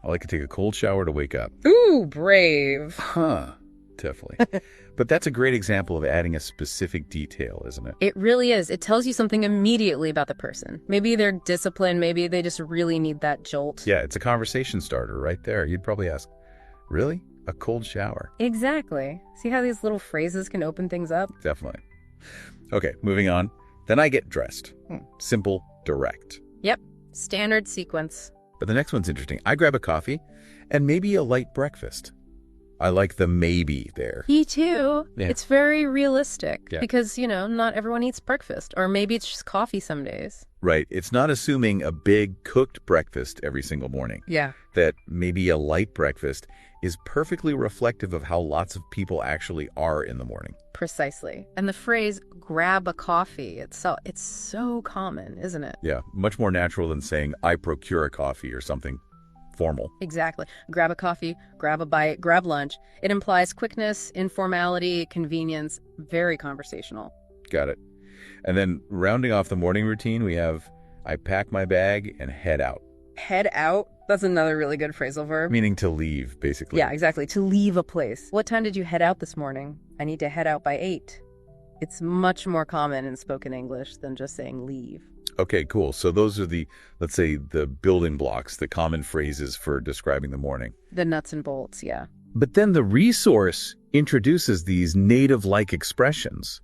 I like to take a cold shower to wake up. Ooh, brave. Definitely. But that's a great example of adding a specific detail, isn't it? It really is. It tells you something immediately about the person. Maybe they're disciplined. Maybe they just really need that jolt. Yeah, it's a conversation starter right there. You'd probably ask, really? A cold shower? Exactly. See how these little phrases can open things up? Definitely. Okay, moving on. Then I get dressed. Simple, direct. Yep. Standard sequence. But the next one's interesting. I grab a coffee and maybe a light breakfast. I like the maybe there. Me too. Yeah. It's very realistic Yeah. because, not everyone eats breakfast. Or maybe it's just coffee some days. Right. It's not assuming a big cooked breakfast every single morning. Yeah. That maybe a light breakfast is perfectly reflective of how lots of people actually are in the morning. Precisely. And the phrase, grab a coffee, it's so common, isn't it? Yeah. Much more natural than saying, I procure a coffee or something formal. Exactly. Grab a coffee, grab a bite, grab lunch. It implies quickness, informality, convenience, very conversational. Got it. And then rounding off the morning routine, we have, I pack my bag and head out. Head out? That's another really good phrasal verb. Meaning to leave, basically. Yeah, exactly. To leave a place. What time did you head out this morning? I need to head out by 8. It's much more common in spoken English than just saying leave. Okay, cool. So those are the, let's say, the building blocks, the common phrases for describing the morning. The nuts and bolts, yeah. But then the resource introduces these native-like expressions.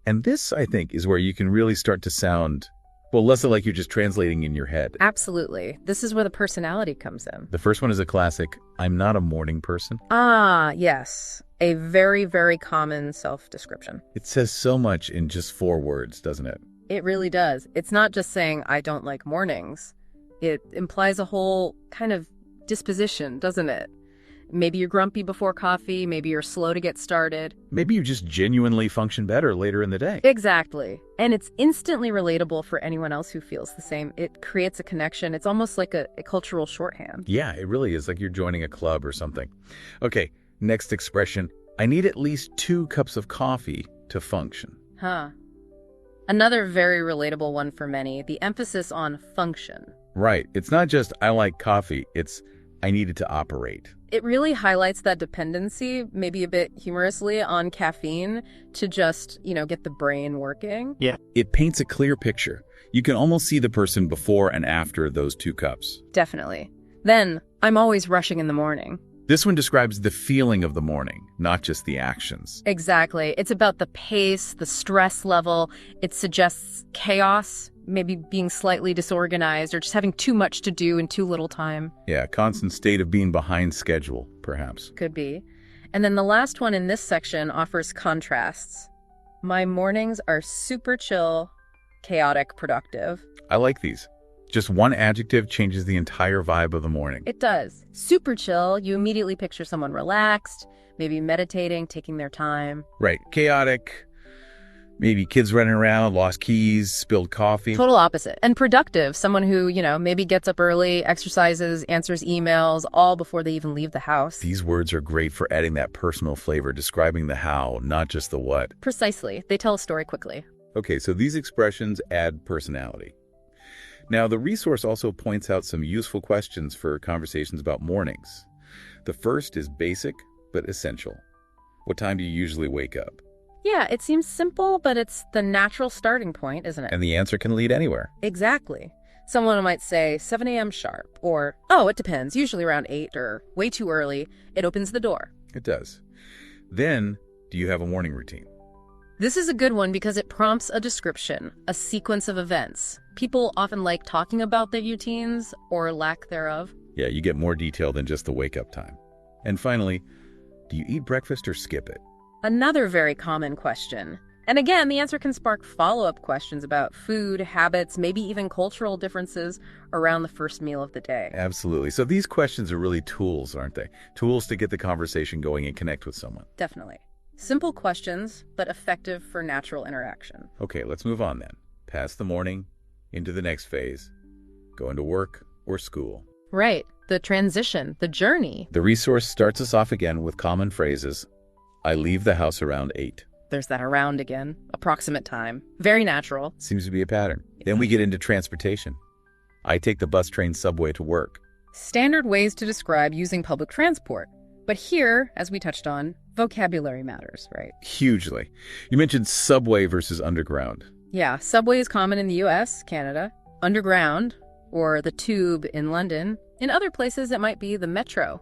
And this, I think, is where you can really start to sound, less like you're just translating in your head. Absolutely. This is where the personality comes in. The first one is a classic, I'm not a morning person. Ah, yes. A very, very common self-description. It says so much in just 4 words, doesn't it? It really does. It's not just saying, I don't like mornings. It implies a whole kind of disposition, doesn't it? Maybe you're grumpy before coffee, maybe you're slow to get started. Maybe you just genuinely function better later in the day. Exactly. And it's instantly relatable for anyone else who feels the same. It creates a connection. It's almost like a cultural shorthand. Yeah, it really is, like you're joining a club or something. Okay, next expression. I need at least 2 cups of coffee to function. Huh. Another very relatable one for many, the emphasis on function. Right. It's not just I like coffee, it's I need it to operate. It really highlights that dependency, maybe a bit humorously, on caffeine to just, get the brain working. Yeah. It paints a clear picture. You can almost see the person before and after those 2 cups. Definitely. Then, I'm always rushing in the morning. This one describes the feeling of the morning, not just the actions. Exactly. It's about the pace, the stress level. It suggests chaos, maybe being slightly disorganized or just having too much to do in too little time. Yeah, a constant state of being behind schedule, perhaps. Could be. And then the last one in this section offers contrasts. My mornings are super chill, chaotic, productive. I like these. Just one adjective changes the entire vibe of the morning. It does. Super chill, you immediately picture someone relaxed, maybe meditating, taking their time. Right. Chaotic, maybe kids running around, lost keys, spilled coffee. Total opposite. And productive, someone who, maybe gets up early, exercises, answers emails, all before they even leave the house. These words are great for adding that personal flavor, describing the how, not just the what. Precisely. They tell a story quickly. Okay, so these expressions add personality. Now, the resource also points out some useful questions for conversations about mornings. The first is basic, but essential. What time do you usually wake up? Yeah, it seems simple, but it's the natural starting point, isn't it? And the answer can lead anywhere. Exactly. Someone might say 7 a.m. sharp, or, oh, it depends, usually around 8, or way too early. It opens the door. It does. Then, do you have a morning routine? This is a good one because it prompts a description, a sequence of events. People often like talking about their routines or lack thereof. Yeah, you get more detail than just the wake-up time. And finally, do you eat breakfast or skip it? Another very common question. And again, the answer can spark follow-up questions about food, habits, maybe even cultural differences around the first meal of the day. Absolutely. So these questions are really tools, aren't they? Tools to get the conversation going and connect with someone. Definitely. Simple questions, but effective for natural interaction. Okay, let's move on then. Past the morning, into the next phase. Going to work or school. Right. The transition, the journey. The resource starts us off again with common phrases. I leave the house around 8. There's that around again. Approximate time. Very natural. Seems to be a pattern. Then we get into transportation. I take the bus, train, subway to work. Standard ways to describe using public transport. But here, as we touched on, vocabulary matters, right? Hugely. You mentioned subway versus underground. Yeah, subway is common in the US, Canada. Underground, or the tube in London. In other places, it might be the metro.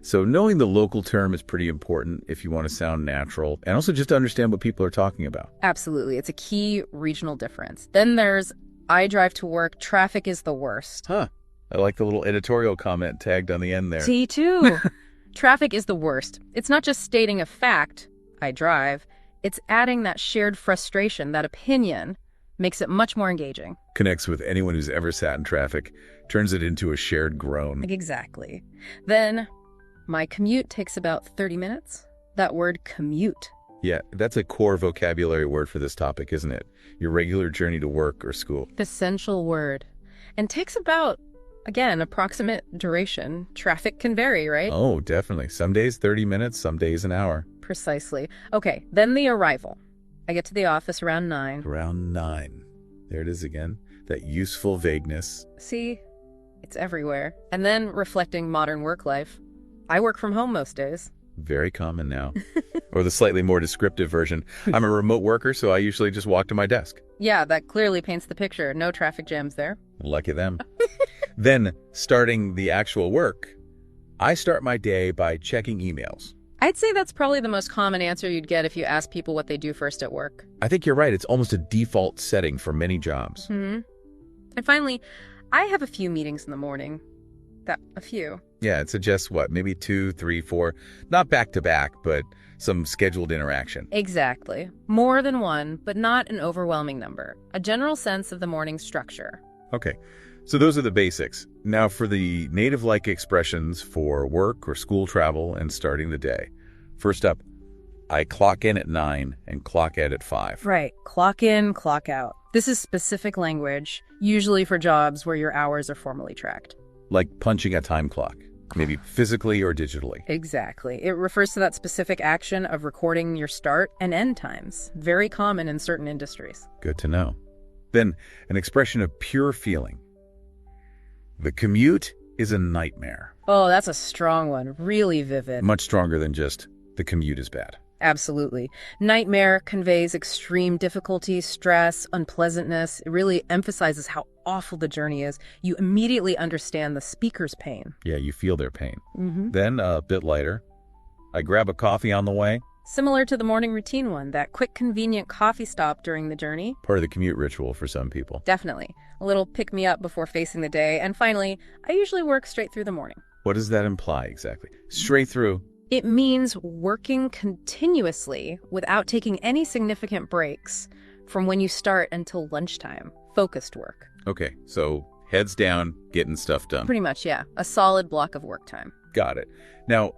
So knowing the local term is pretty important if you want to sound natural, and also just to understand what people are talking about. Absolutely. It's a key regional difference. Then there's, I drive to work, traffic is the worst. Huh. I like the little editorial comment tagged on the end there. See, too. Traffic is the worst. It's not just stating a fact, I drive. It's adding that shared frustration, that opinion, makes it much more engaging. Connects with anyone who's ever sat in traffic, turns it into a shared groan. Exactly. Then, my commute takes about 30 minutes. That word commute. Yeah, that's a core vocabulary word for this topic, isn't it? Your regular journey to work or school. Essential word. And takes about, again, approximate duration. Traffic can vary, right? Oh, definitely. Some days 30 minutes, some days an hour. Precisely. Okay, then the arrival. I get to the office around 9. Around 9. There it is again. That useful vagueness. See? It's everywhere. And then reflecting modern work life. I work from home most days. Very common now. Or the slightly more descriptive version. I'm a remote worker, so I usually just walk to my desk. Yeah, that clearly paints the picture. No traffic jams there. Lucky them. Then, starting the actual work, I start my day by checking emails. I'd say that's probably the most common answer you'd get if you ask people what they do first at work. I think you're right. It's almost a default setting for many jobs. Mm-hmm. And finally, I have a few meetings in the morning. A few. Yeah, it suggests what? Maybe 2, 3, 4. Not back to back, but some scheduled interaction. Exactly. More than one, but not an overwhelming number. A general sense of the morning structure. Okay. So those are the basics. Now for the native-like expressions for work or school travel and starting the day. First up, I clock in at 9 and clock out at 5. Right. Clock in, clock out. This is specific language, usually for jobs where your hours are formally tracked. Like punching a time clock, maybe physically or digitally. Exactly. It refers to that specific action of recording your start and end times, very common in certain industries. Good to know. Then, an expression of pure feeling. The commute is a nightmare. Oh, that's a strong one. Really vivid. Much stronger than just the commute is bad. Absolutely. Nightmare conveys extreme difficulty, stress, unpleasantness. It really emphasizes how awful the journey is. You immediately understand the speaker's pain. Yeah, you feel their pain. Then, a bit lighter, I grab a coffee on the way. Similar to the morning routine one, that quick, convenient coffee stop during the journey. Part of the commute ritual for some people. Definitely. A little pick-me-up before facing the day. And finally, I usually work straight through the morning. What does that imply exactly? Straight through. It means working continuously without taking any significant breaks from when you start until lunchtime. Focused work. Okay, so heads down, getting stuff done. Pretty much, yeah. A solid block of work time. Got it. Now,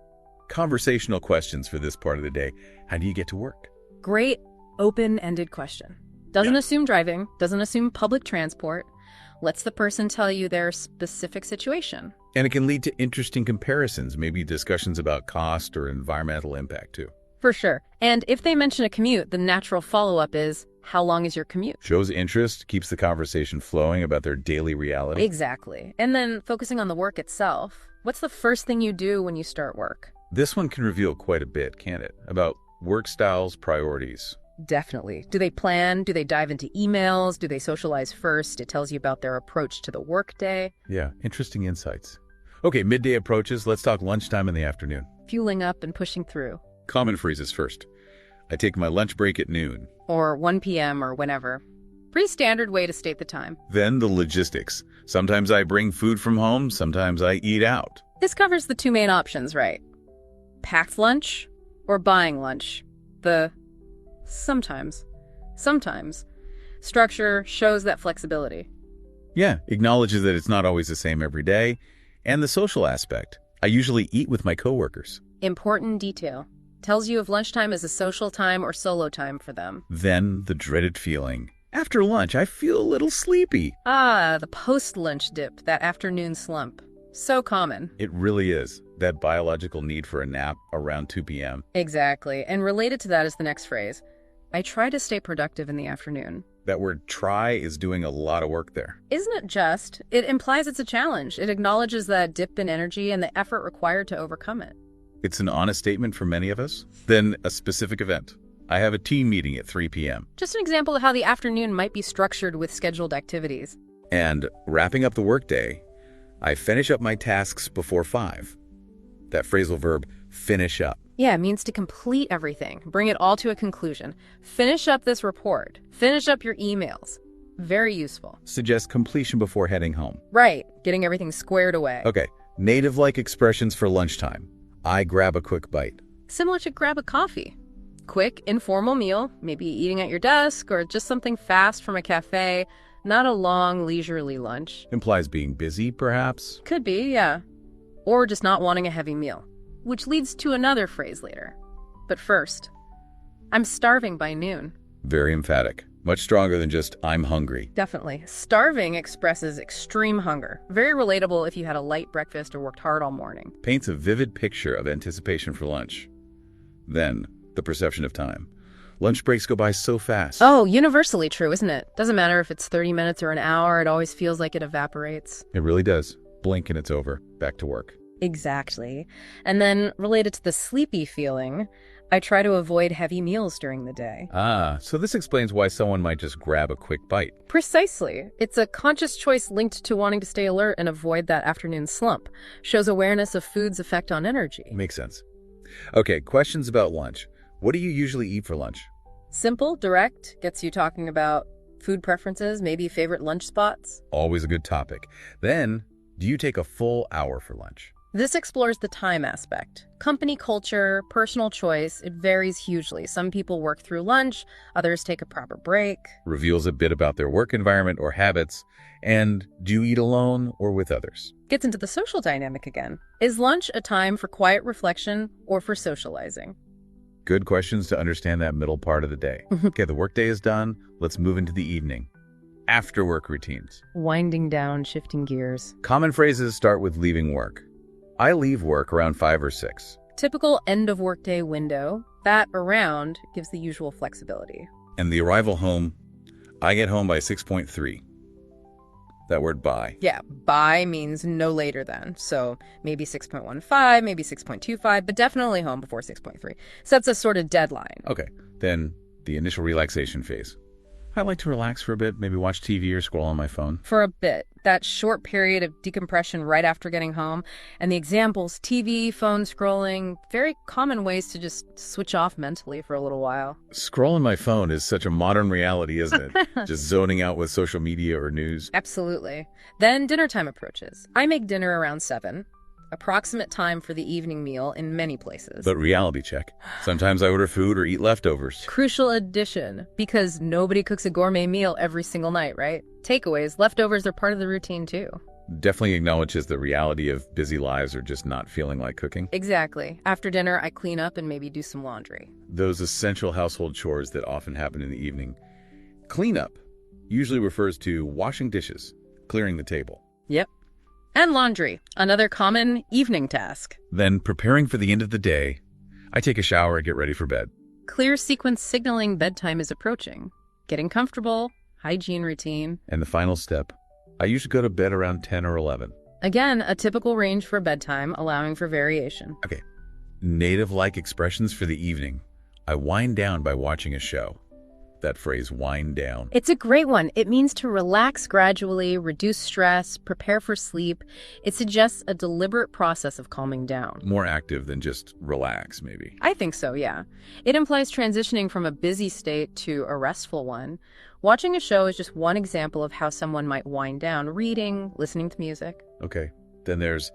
conversational questions for this part of the day. How do you get to work? Great open-ended question. Doesn't assume driving, doesn't assume public transport. Lets the person tell you their specific situation. And it can lead to interesting comparisons, maybe discussions about cost or environmental impact too. For sure. And if they mention a commute, the natural follow-up is, how long is your commute? Shows interest, keeps the conversation flowing about their daily reality. Exactly. And then focusing on the work itself. What's the first thing you do when you start work? This one can reveal quite a bit, can't it? About work styles, priorities. Definitely. Do they plan? Do they dive into emails? Do they socialize first? It tells you about their approach to the workday. Yeah, interesting insights. Okay, midday approaches. Let's talk lunchtime in the afternoon. Fueling up and pushing through. Common phrases first. I take my lunch break at noon. Or 1 p.m. or whenever. Pretty standard way to state the time. Then the logistics. Sometimes I bring food from home, sometimes I eat out. This covers the two main options, right? Packed lunch or buying lunch. The sometimes structure shows that flexibility. Yeah, acknowledges that it's not always the same every day. And the social aspect. I usually eat with my coworkers. Important detail. Tells you if lunchtime is a social time or solo time for them. Then the dreaded feeling. After lunch, I feel a little sleepy. Ah, the post-lunch dip, that afternoon slump. So common. It really is. That biological need for a nap around 2 p.m. Exactly. And related to that is the next phrase. I try to stay productive in the afternoon. That word try is doing a lot of work there. Isn't it just? It implies it's a challenge. It acknowledges that dip in energy and the effort required to overcome it. It's an honest statement for many of us. Then a specific event. I have a team meeting at 3 p.m. Just an example of how the afternoon might be structured with scheduled activities. And wrapping up the workday, I finish up my tasks before 5. That phrasal verb, finish up. Yeah, it means to complete everything. Bring it all to a conclusion. Finish up this report. Finish up your emails. Very useful. Suggests completion before heading home. Right. Getting everything squared away. Okay. Native-like expressions for lunchtime. I grab a quick bite. Similar to grab a coffee. Quick, informal meal, maybe eating at your desk or just something fast from a cafe, not a long, leisurely lunch. Implies being busy, perhaps? Could be, yeah. Or just not wanting a heavy meal, which leads to another phrase later. But first, I'm starving by noon. Very emphatic. Much stronger than just, I'm hungry. Definitely. Starving expresses extreme hunger. Very relatable if you had a light breakfast or worked hard all morning. Paints a vivid picture of anticipation for lunch. Then, the perception of time. Lunch breaks go by so fast. Oh, universally true, isn't it? Doesn't matter if it's 30 minutes or an hour, it always feels like it evaporates. It really does. Blink and it's over. Back to work. Exactly. And then, related to the sleepy feeling, I try to avoid heavy meals during the day. Ah, so this explains why someone might just grab a quick bite. Precisely. It's a conscious choice linked to wanting to stay alert and avoid that afternoon slump. Shows awareness of food's effect on energy. Makes sense. Okay, questions about lunch. What do you usually eat for lunch? Simple, direct, gets you talking about food preferences, maybe favorite lunch spots. Always a good topic. Then, do you take a full hour for lunch? This explores the time aspect. Company culture, personal choice, it varies hugely. Some people work through lunch, others take a proper break. Reveals a bit about their work environment or habits, and do you eat alone or with others? Gets into the social dynamic again. Is lunch a time for quiet reflection or for socializing? Good questions to understand that middle part of the day. Okay, the workday is done. Let's move into the evening. After work routines. Winding down, shifting gears. Common phrases start with leaving work. I leave work around 5 or 6. Typical end of workday window. That around gives the usual flexibility. And the arrival home, I get home by 6.3. That word by. Yeah, by means no later than. So maybe 6.15, maybe 6.25, but definitely home before 6.3. Sets a sort of deadline. Okay, then the initial relaxation phase. I like to relax for a bit, maybe watch TV or scroll on my phone. For a bit. That short period of decompression right after getting home. And the examples, TV, phone scrolling, very common ways to just switch off mentally for a little while. Scrolling my phone is such a modern reality, isn't it? Just zoning out with social media or news. Absolutely. Then dinner time approaches. I make dinner around 7. Approximate time for the evening meal in many places. But reality check. Sometimes I order food or eat leftovers. Crucial addition, because nobody cooks a gourmet meal every single night, right? Takeaways, leftovers are part of the routine too. Definitely acknowledges the reality of busy lives or just not feeling like cooking. Exactly. After dinner, I clean up and maybe do some laundry. Those essential household chores that often happen in the evening. Cleanup usually refers to washing dishes, clearing the table. Yep. And laundry, another common evening task. Then, preparing for the end of the day, I take a shower and get ready for bed. Clear sequence signaling bedtime is approaching. Getting comfortable, hygiene routine. And the final step, I usually go to bed around 10 or 11. Again, a typical range for bedtime, allowing for variation. Okay, native-like expressions for the evening. I wind down by watching a show. That phrase, wind down. It's a great one. It means to relax gradually, reduce stress, prepare for sleep. It suggests a deliberate process of calming down. More active than just relax, maybe. I think so, yeah. It implies transitioning from a busy state to a restful one. Watching a show is just one example of how someone might wind down, reading, listening to music. Okay, then there's,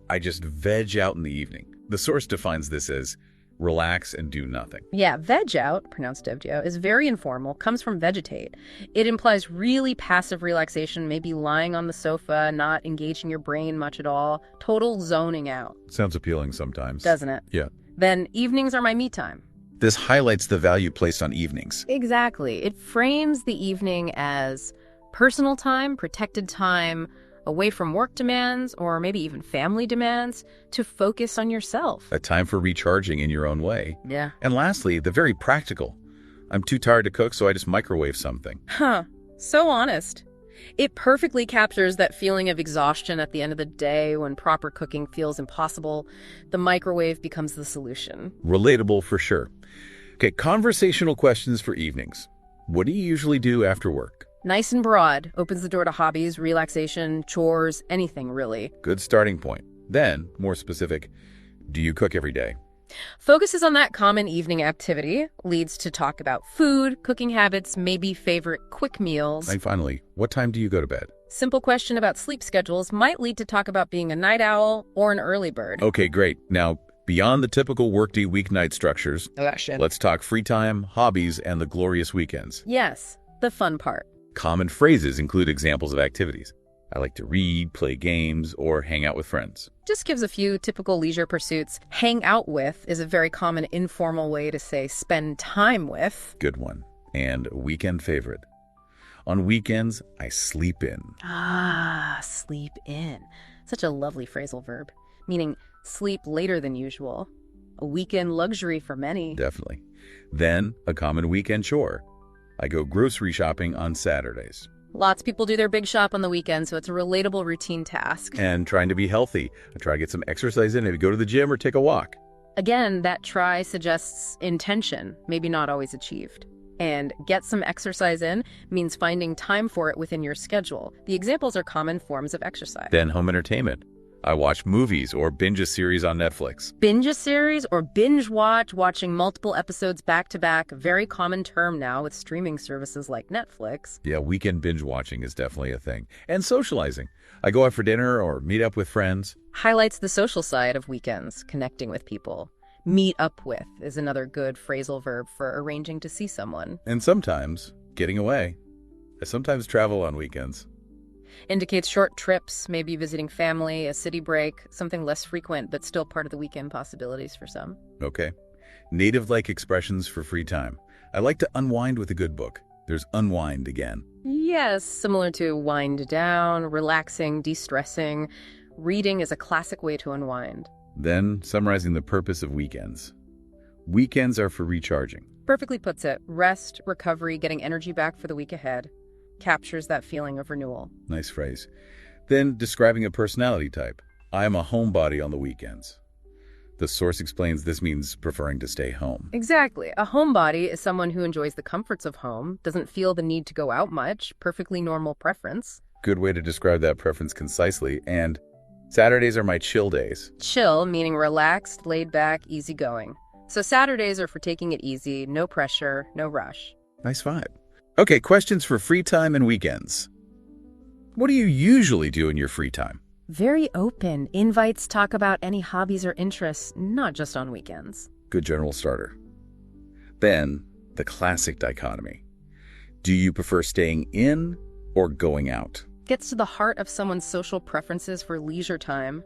I just veg out in the evening. The source defines this as relax and do nothing. Yeah, veg out, pronounced devgio, is very informal, comes from vegetate. It implies really passive relaxation, maybe lying on the sofa, not engaging your brain much at all, total zoning out. Sounds appealing sometimes. Doesn't it? Yeah. Then evenings are my me time. This highlights the value placed on evenings. Exactly. It frames the evening as personal time, protected time, away from work demands or maybe even family demands, to focus on yourself. A time for recharging in your own way. Yeah. And lastly, the very practical. I'm too tired to cook, so I just microwave something. Huh. So honest. It perfectly captures that feeling of exhaustion at the end of the day when proper cooking feels impossible. The microwave becomes the solution. Relatable for sure. Okay, conversational questions for evenings. What do you usually do after work? Nice and broad. Opens the door to hobbies, relaxation, chores, anything really. Good starting point. Then, more specific, do you cook every day? Focuses on that common evening activity, leads to talk about food, cooking habits, maybe favorite quick meals. And finally, what time do you go to bed? Simple question about sleep schedules might lead to talk about being a night owl or an early bird. Okay, great. Now, beyond the typical workday weeknight structures, let's talk free time, hobbies, and the glorious weekends. Yes, the fun part. Common phrases include examples of activities. I like to read, play games, or hang out with friends. Just gives a few typical leisure pursuits. Hang out with is a very common informal way to say spend time with. Good one. And a weekend favorite. On weekends, I sleep in. Ah, sleep in. Such a lovely phrasal verb, meaning sleep later than usual. A weekend luxury for many. Definitely. Then, a common weekend chore. I go grocery shopping on Saturdays. Lots of people do their big shop on the weekend, so it's a relatable routine task. And trying to be healthy. I try to get some exercise in, maybe go to the gym or take a walk. Again, that try suggests intention, maybe not always achieved. And get some exercise in means finding time for it within your schedule. The examples are common forms of exercise. Then home entertainment. I watch movies or binge a series on Netflix. Binge a series or binge watch, watching multiple episodes back to back, a very common term now with streaming services like Netflix. Yeah, weekend binge watching is definitely a thing. And socializing. I go out for dinner or meet up with friends. Highlights the social side of weekends, connecting with people. Meet up with is another good phrasal verb for arranging to see someone. And sometimes getting away. I sometimes travel on weekends. Indicates short trips, maybe visiting family, a city break, something less frequent but still part of the weekend possibilities for some. Okay. Native-like expressions for free time. I like to unwind with a good book. There's unwind again. Yes, similar to wind down, relaxing, de-stressing. Reading is a classic way to unwind. Then, summarizing the purpose of weekends. Weekends are for recharging. Perfectly puts it. Rest, recovery, getting energy back for the week ahead. Captures that feeling of renewal. Nice phrase. Then, describing a personality type. I am a homebody on the weekends. The source explains this means preferring to stay home. Exactly. A homebody is someone who enjoys the comforts of home, doesn't feel the need to go out much, perfectly normal preference. Good way to describe that preference concisely. And Saturdays are my chill days. Chill, meaning relaxed, laid back, easygoing. So Saturdays are for taking it easy, no pressure, no rush. Nice vibe. Okay, questions for free time and weekends. What do you usually do in your free time? Very open. Invites talk about any hobbies or interests, not just on weekends. Good general starter. Then, the classic dichotomy. Do you prefer staying in or going out? Gets to the heart of someone's social preferences for leisure time.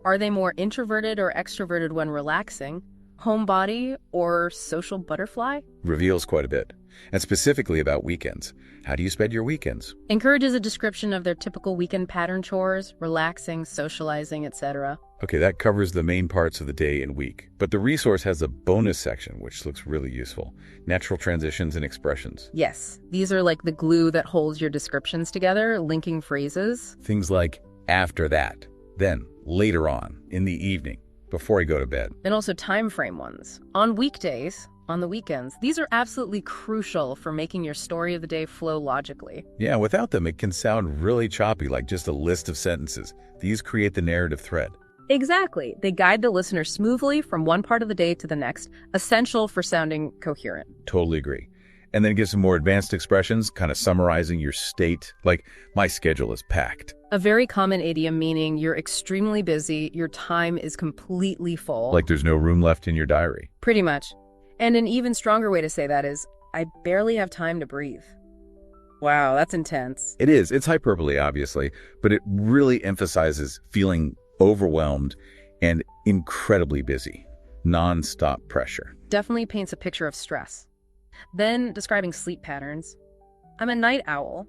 Are they more introverted or extroverted when relaxing? Homebody or social butterfly? Reveals quite a bit. And specifically about weekends. How do you spend your weekends? Encourages a description of their typical weekend pattern chores, relaxing, socializing, etc. Okay, that covers the main parts of the day and week. But the resource has a bonus section, which looks really useful. Natural transitions and expressions. Yes, these are like the glue that holds your descriptions together, linking phrases. Things like after that, then, later on, in the evening, before I go to bed. And also time frame ones. On weekdays, on the weekends. These are absolutely crucial for making your story of the day flow logically. Yeah, without them, it can sound really choppy, like just a list of sentences. These create the narrative thread. Exactly. They guide the listener smoothly from one part of the day to the next, essential for sounding coherent. Totally agree. And then give some more advanced expressions, kind of summarizing your state, like, my schedule is packed. A very common idiom meaning you're extremely busy, your time is completely full. Like there's no room left in your diary. Pretty much. And an even stronger way to say that is, I barely have time to breathe. Wow, that's intense. It is. It's hyperbole, obviously, but it really emphasizes feeling overwhelmed and incredibly busy. Non-stop pressure. Definitely paints a picture of stress. Then describing sleep patterns. I'm a night owl.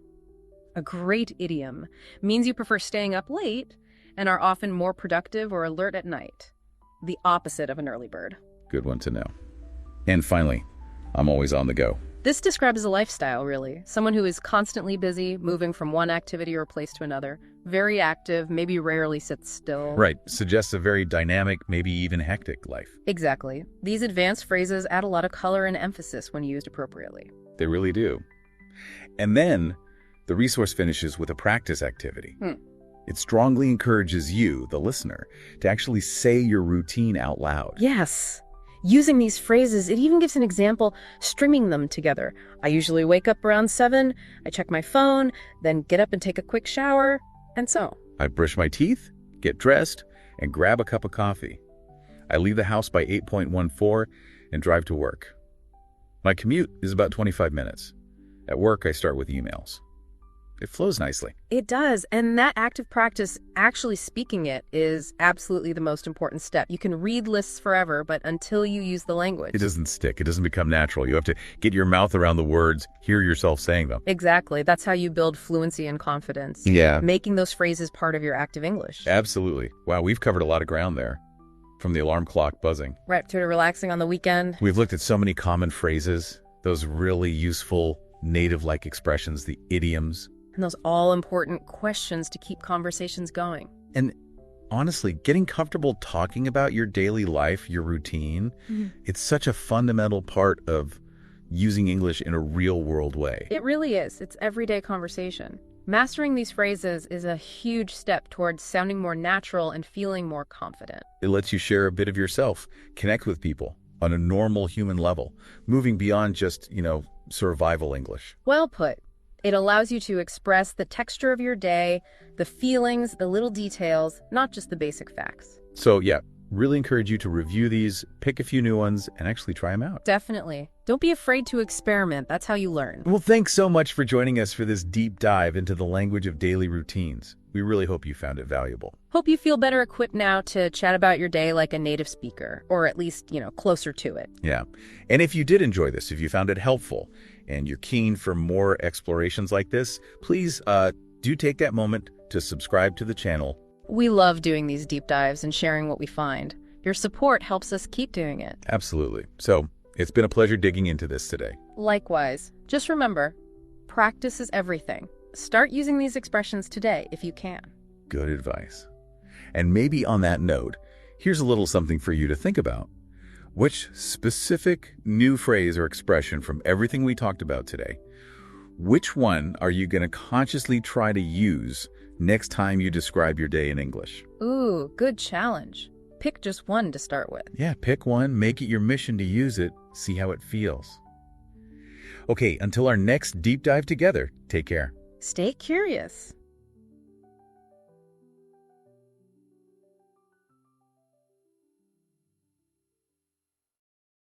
A great idiom. Means you prefer staying up late and are often more productive or alert at night. The opposite of an early bird. Good one to know. And finally, I'm always on the go. This describes a lifestyle, really. Someone who is constantly busy, moving from one activity or place to another. Very active, maybe rarely sits still. Right. Suggests a very dynamic, maybe even hectic life. Exactly. These advanced phrases add a lot of color and emphasis when used appropriately. They really do. And then, the resource finishes with a practice activity. It strongly encourages you, the listener, to actually say your routine out loud. Yes. Using these phrases, it even gives an example, stringing them together. I usually wake up around 7, I check my phone, then get up and take a quick shower, and so. I brush my teeth, get dressed, and grab a cup of coffee. I leave the house by 8:14 and drive to work. My commute is about 25 minutes. At work, I start with emails. It flows nicely. It does, and that active practice, actually speaking it, is absolutely the most important step. You can read lists forever, but until you use the language. It doesn't stick. It doesn't become natural. You have to get your mouth around the words, hear yourself saying them. Exactly. That's how you build fluency and confidence. Yeah. Making those phrases part of your active English. Absolutely. Wow, we've covered a lot of ground there. From the alarm clock buzzing. Right, to relaxing on the weekend. We've looked at so many common phrases, those really useful native-like expressions, the idioms. And those all-important questions to keep conversations going. And honestly, getting comfortable talking about your daily life, your routine, it's such a fundamental part of using English in a real-world way. It really is. It's everyday conversation. Mastering these phrases is a huge step towards sounding more natural and feeling more confident. It lets you share a bit of yourself, connect with people on a normal human level, moving beyond just, survival English. Well put. It allows you to express the texture of your day, the feelings, the little details, not just the basic facts. So yeah, really encourage you to review these, pick a few new ones, and actually try them out. Definitely. Don't be afraid to experiment. That's how you learn. Well, thanks so much for joining us for this deep dive into the language of daily routines. We really hope you found it valuable. Hope you feel better equipped now to chat about your day like a native speaker, or at least, closer to it. Yeah. And if you did enjoy this, if you found it helpful, and you're keen for more explorations like this, please do take that moment to subscribe to the channel. We love doing these deep dives and sharing what we find. Your support helps us keep doing it. Absolutely. So it's been a pleasure digging into this today. Likewise. Just remember, practice is everything. Start using these expressions today if you can. Good advice. And maybe on that note, here's a little something for you to think about. Which specific new phrase or expression from everything we talked about today, which one are you going to consciously try to use next time you describe your day in English? Ooh, good challenge. Pick just one to start with. Yeah, pick one, make it your mission to use it, see how it feels. Okay, until our next deep dive together, take care. Stay curious.